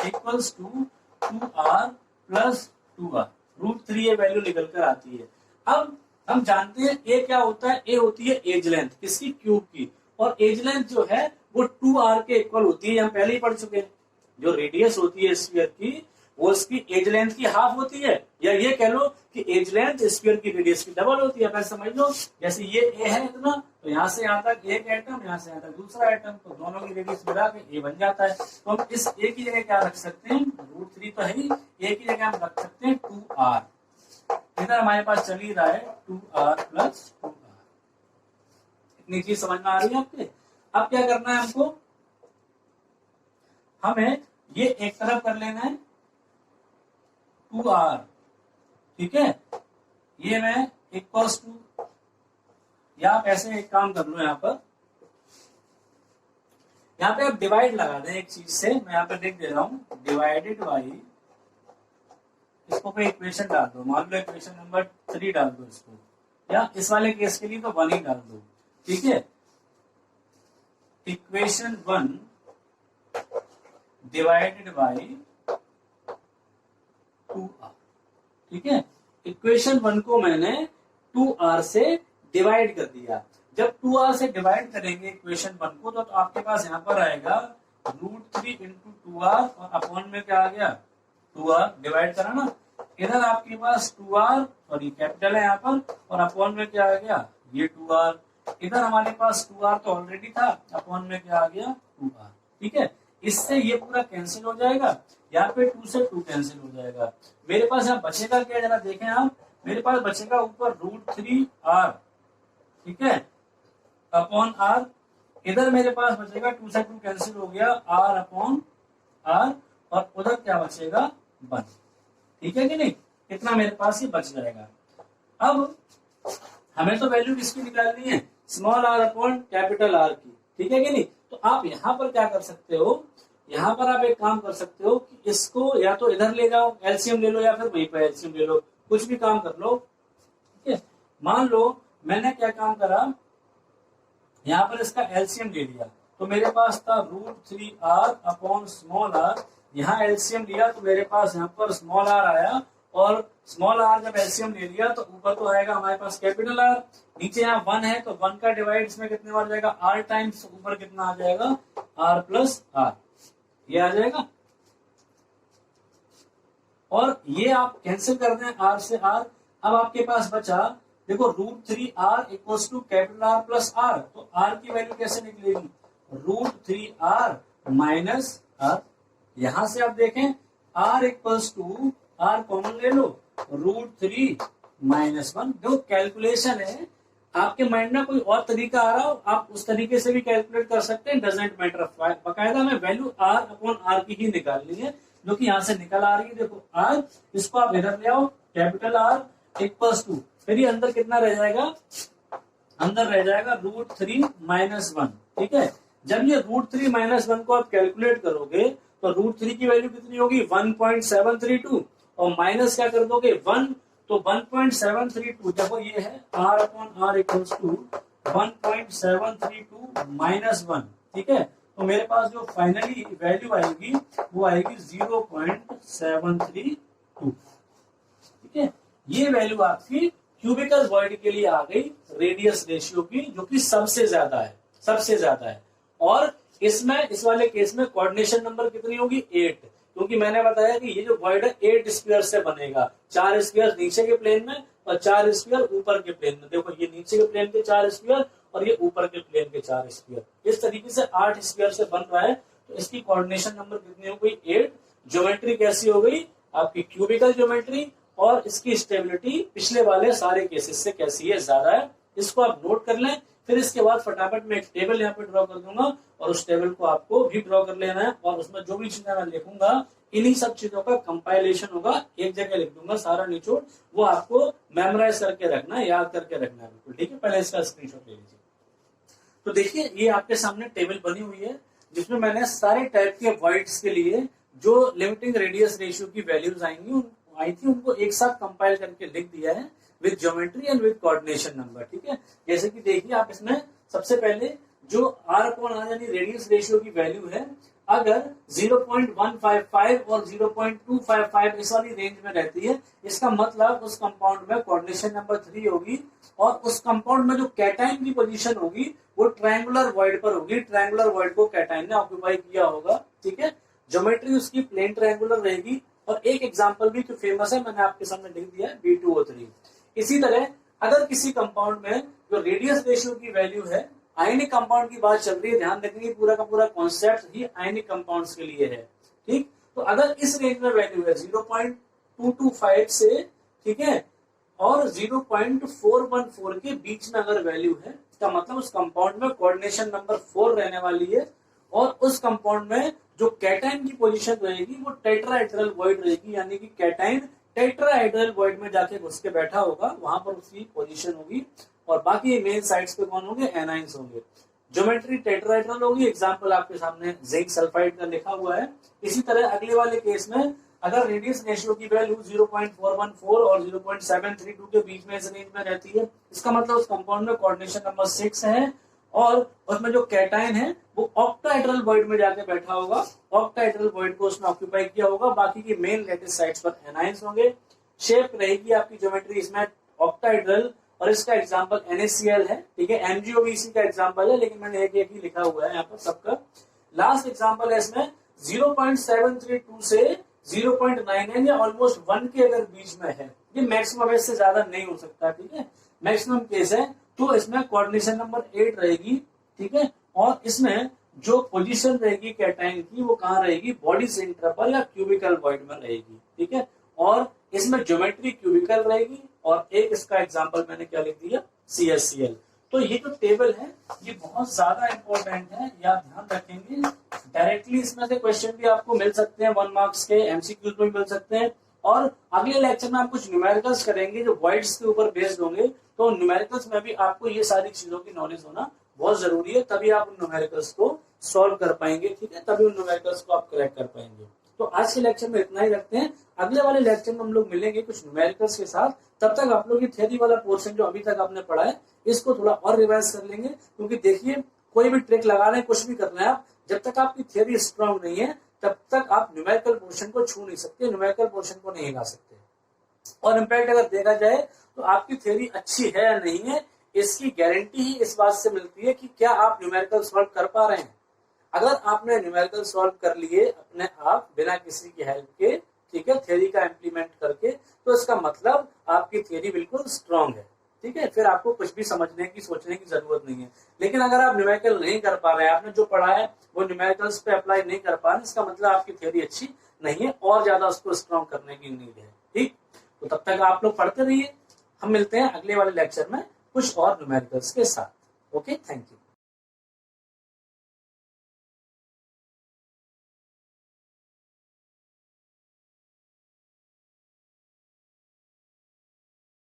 equals to 2r plus 2r, √3a value निकल कर आती है। अब हम जानते हैं ए क्या होता है, ए होती है एज लेंथ किसकी, क्यूब की, और एज लेंथ जो है वो 2r के इक्वल होती है, हम पहले ही पढ़ चुके हैं। जो रेडियस होती है स्फीयर की वो इसकी एज लेंथ की हाफ होती है, या ये कह लो कि एज लेंथ स्फीयर की रेडियस की डबल होती है। पहले समझ लो, जैसे ये ए है इतना, तो यहाँ से यहाँ तक एक एटम, यहाँ से यहाँ तक दूसरा एटम, तो दोनों की रेडियस मिला के ए बन जाता है। तो हम इस ए की जगह क्या रख सकते हैं, √3 तो है ही, ए की जगह हम रख सकते हैं 2r, इधर हमारे पास चल ही रहा है 2r प्लस 2r। इतनी चीज समझ में आ रही है आपके। अब क्या करना है हमको, हमें ये एक तरफ कर लेना है 2r, ठीक है, ये मैं इक्वल्स टू, या आप ऐसे एक काम कर लो, यहाँ पे आप डिवाइड लगा दें एक चीज से, मैं यहाँ पे लिख दे रहा हूं डिवाइडेड बाई, इसको पे इक्वेशन डाल दो, मान लो इक्वेशन नंबर 3 डाल दो इसको, या इस वाले केस के लिए तो 1 ही डाल दो, ठीक है। इक्वेशन 1 डिवाइडेड बाई 2r, ठीक है। इक्वेशन 1 को मैंने 2r से डिवाइड कर दिया। जब 2r से डिवाइड करेंगे इक्वेशन 1 को, तो आपके पास यहाँ पर आएगा √3 इंटू 2r, और अपॉन में क्या आ गया 2r, डिवाइड करा ना, इधर आपके पास 2r, और ये कैपिटल है यहाँ पर, और अपॉन में क्या आ गया ये 2r, इधर हमारे पास 2r तो ऑलरेडी था, अपॉन में क्या आ गया 2r, ठीक है। इससे ये पूरा कैंसिल हो जाएगा, यहाँ पे 2 से 2 कैंसिल हो जाएगा। मेरे पास यहाँ बचेगा क्या, जरा देखें आप, मेरे पास बचेगा ऊपर √3r, ठीक है, अपॉन r, इधर मेरे पास बचेगा 2 से 2 कैंसिल हो गया, r अपॉन r, और उधर क्या बचेगा 1, ठीक है कि नहीं, इतना मेरे पास ही बच जाएगा। अब हमें तो वैल्यू किसकी निकालनी है, small r upon capital R की, ठीक है कि नहीं। तो आप यहाँ पर क्या कर सकते हो, यहाँ पर आप एक काम कर सकते हो कि इसको या तो इधर ले जाओ, एलसीएम ले लो, या फिर वहीं पर एलसीएम ले लो, कुछ भी काम कर लो, ठीक है। मान लो मैंने क्या काम करा, यहाँ पर इसका एलसीएम ले लिया, तो मेरे पास था √3r अपॉन स्मॉल r, यहाँ एलसीएम लिया तो मेरे पास यहाँ पर स्मॉल r आया, और स्मॉल r जब एलसीएम ले लिया तो ऊपर तो आएगा हमारे पास कैपिटल R, नीचे यहाँ 1 है तो 1 का डिवाइड इसमें कितने बार जाएगा, r टाइम्स, ऊपर कितना आ जाएगा r प्लस r, ये आ जाएगा, और ये आप कैंसिल कर दें r से r। अब आपके पास बचा, देखो √3r equals to capital R plus r, तो r की वैल्यू कैसे निकलेगी, √3r माइनस r, यहां से आप देखें r equals to, r common ले लो, √3 माइनस 1, जो कैलकुलेशन है आपके माइंड में कोई और तरीका आ रहा हो, आप उस तरीके से भी कैलकुलेट कर सकते हैं, डजंट मैटर, बकायदा हमें वैल्यू r अपॉन r की ही निकालनी है, जो कि यहाँ से निकल आ रही है, देखो r, इसको आप इधर ले आओ, कैपिटल R इक्वल्स टू, फिर ये अंदर कितना रह जाएगा, अंदर रह जाएगा √3 माइनस 1, ठीक है। जब ये √3 माइनस 1 को आप कैलकुलेट करोगे तो √3 की वैल्यू कितनी होगी 1.732, और माइनस क्या कर दोगे 1, तो 1.732, देखो ये है r upon r equals to 1.732 minus 1, ठीक है। तो मेरे पास जो फाइनली वैल्यू आएगी वो आएगी 0.732, ठीक है। ये वैल्यू आपकी क्यूबिकल वॉइड के लिए आ गई रेडियस रेशियो की, जो कि सबसे ज्यादा है, सबसे ज्यादा है। और इसमें, इस वाले केस में कोऑर्डिनेशन नंबर कितनी होगी 8, क्योंकि मैंने बताया कि ये जो वॉइड है 8 स्क्वायर से बनेगा, 4 स्क्वायर नीचे के प्लेन में और 4 स्क्वायर ऊपर के प्लेन में। देखो ये नीचे के प्लेन के 4 स्क्वायर और ये ऊपर के प्लेन के 4 स्क्वायर, इस तरीके से 8 स्क्वायर से बन रहा है। तो इसकी कोऑर्डिनेशन नंबर कितनी हो गई 8। ज्योमेट्री कैसी हो गई आपकी क्यूबिकल ज्योमेट्री, और इसकी स्टेबिलिटी पिछले वाले सारे केसेस से कैसी है, ज्यादा है। इसको आप नोट कर लें। फिर इसके बाद फटाफट मैं एक टेबल यहाँ पे ड्रॉ कर दूंगा और उस टेबल को आपको भी ड्रॉ कर लेना है, और उसमें जो भी चीजें मैं लिखूंगा इन्हीं सब चीजों का कंपाइलेशन होगा, एक जगह लिख दूंगा सारा निचोड़, वो आपको मेमोराइज करके रखना है, याद करके रखना है बिल्कुल, ठीक है। पहले इसका स्क्रीनशॉट ले लीजिए। तो देखिए ये आपके सामने टेबल बनी हुई है जिसमें मैंने सारे टाइप के वॉइड्स के लिए जो लिमिटिंग रेडियस रेशियो की वैल्यूज आई थी उनको एक साथ कंपाइल करके लिख दिया है with geometry and with coordination number. ठीक है, जैसे कि देखिए आप इसमें सबसे पहले जो r/r यानी रेडियस रेशियो की वैल्यू है, अगर 0.155 और 0.255 इस वाली रेंज में रहती है, इसका मतलब उस कंपाउंड में कोऑर्डिनेशन नंबर 3 होगी और उस कंपाउंड में जो कैटाइन की पोजीशन होगी वो ट्रायंगुलर वॉइड पर होगी। ट्रायंगुलर वॉइड को कैटाइन ने ऑक्यूपाई किया होगा। ठीक है, ज्योमेट्री उसकी प्लेन ट्रायंगुलर रहेगी। और एक एग्जांपल भी जो फेमस है मैंने आपके सामने लिख दिया है B2O3। इसी तरह अगर किसी कंपाउंड में जो रेडियस रेशियो की वैल्यू है, आयनिक कंपाउंड की बात चल रही है, ध्यान रखेंगे पूरा का पूरा कॉन्सेप्ट ही आयनिक कंपाउंड्स के लिए है। ठीक, तो अगर इस रेंज में वैल्यू है 0.225 से, ठीक है, और 0.414 के बीच में अगर वैल्यू है, इसका मतलब उस कंपाउंड में कोऑर्डिनेशन नंबर 4 रहने वाली है और उस कंपाउंड में जो कैटाइन की पोजीशन रहेगी वो टेट्राहेड्रल वॉइड रहेगी, यानी कि कैटाइन टेट्राहेड्रल वॉइड में जाके घुस के बैठा होगा, वहां पर उसकी पोजीशन होगी और बाकी मेन साइड्स पे कौन होंगे, एनाइंस होंगे। ज्योमेट्री टेट्राहेड्रल होगी। एग्जांपल आपके सामने जिंक सल्फाइड का लिखा हुआ है। इसी तरह अगले वाले केस में अगर रेडियस रेशियो की वैल्यू 0.414 और 0.732 के बीच में इस रेंज में रहती है, इसका मतलब उस कंपाउंड में कोऑर्डिनेशन नंबर 6 है और उसमें जो कैटाइन है वो ऑक्टाहेड्रल वॉइड में जाके बैठा होगा। ऑक्टाहेड्रल वॉइड को उसने ऑक्यूपाई किया होगा, बाकी की मेन लेटिस साइड्स पर एनाइंस होंगे। शेप रहेगी आपकी ज्योमेट्री इसमें ऑक्टाहेड्रल और इसका एग्जांपल NaCl है। ठीक है, MgO का एग्जांपल है, लेकिन मैंने एक ही लिखा हुआ है यहाँ पर सबका। लास्ट एग्जांपल है इसमें 0.732 से 0.99 या ऑलमोस्ट 1 के अगर बीच में है, ये मैक्सिमम इससे ज्यादा नहीं हो सकता। ठीक है, मैक्सिमम केस है, तो इसमें कोऑर्डिनेशन नंबर 8 रहेगी। ठीक है, और इसमें जो पोजीशन रहेगी कैटाइन की वो कहाँ रहेगी, बॉडी सेंटर पर या क्यूबिकल वॉइड में रहेगी। ठीक है, और इसमें ज्योमेट्री क्यूबिकल रहेगी और एक इसका एग्जांपल मैंने क्या लिख दिया, CaCl। तो ये जो टेबल है ये बहुत ज्यादा इंपॉर्टेंट है, ये आप ध्यान रखेंगे। डायरेक्टली इसमें से क्वेश्चन भी आपको मिल सकते हैं 1 मार्क्स के, MCQs में मिल सकते हैं। और अगले लेक्चर में हम कुछ न्यूमेरिकल्स करेंगे जो वॉइड्स के ऊपर बेस्ड होंगे, तो न्यूमेरिकल्स में भी आपको ये सारी चीजों की नॉलेज होना बहुत जरूरी है, तभी आप उन न्यूमेरिकल्स को सॉल्व कर पाएंगे। ठीक है, तभी उन न्यूमेरिकल्स को आप करेक्ट कर पाएंगे। तो आज के लेक्चर में इतना ही रखते हैं। अगले वाले लेक्चर में हम लोग मिलेंगे कुछ न्यूमेरिकल्स के साथ। तब तक आप लोग ये थ्योरी वाला पोर्शन जो अभी तक आपने पढ़ा है इसको थोड़ा और रिवाइज कर लेंगे, क्योंकि देखिए कोई भी ट्रिक लगा रहे हैं, कुछ भी कर रहे हैं आप, जब तक आपकी थ्योरी स्ट्रांग नहीं है तब तक आप न्यूमेरिकल पोर्शन को छू नहीं सकते, न्यूमेरिकल पोर्शन को नहीं ला सकते। और इम्पैक्ट अगर देखा जाए तो आपकी थ्योरी अच्छी है या नहीं है, इसकी गारंटी ही इस बात से मिलती है कि क्या आप न्यूमेरिकल सॉल्व कर पा रहे हैं। अगर आपने न्यूमेरिकल सॉल्व कर लिए अपने आप बिना किसी की हेल्प के, ठीक है, थ्योरी का इम्प्लीमेंट करके, तो इसका मतलब आपकी थ्योरी बिल्कुल स्ट्रांग है। ठीक है, फिर आपको कुछ भी समझने की सोचने की जरूरत नहीं है। लेकिन अगर आप न्यूमेरिकल नहीं कर पा रहे हैं, आपने जो पढ़ा है वो न्यूमेरिकल्स पे अप्लाई नहीं कर पा रहे, इसका मतलब आपकी थ्योरी अच्छी नहीं है और ज्यादा उसको स्ट्रांग करने की नीड है। ठीक, तो तब तक आप लोग पढ़ते रहिए। हम मिलते हैं अगले वाले लेक्चर में कुछ और न्यूमेरिकल्स के साथ। Okay, thank you.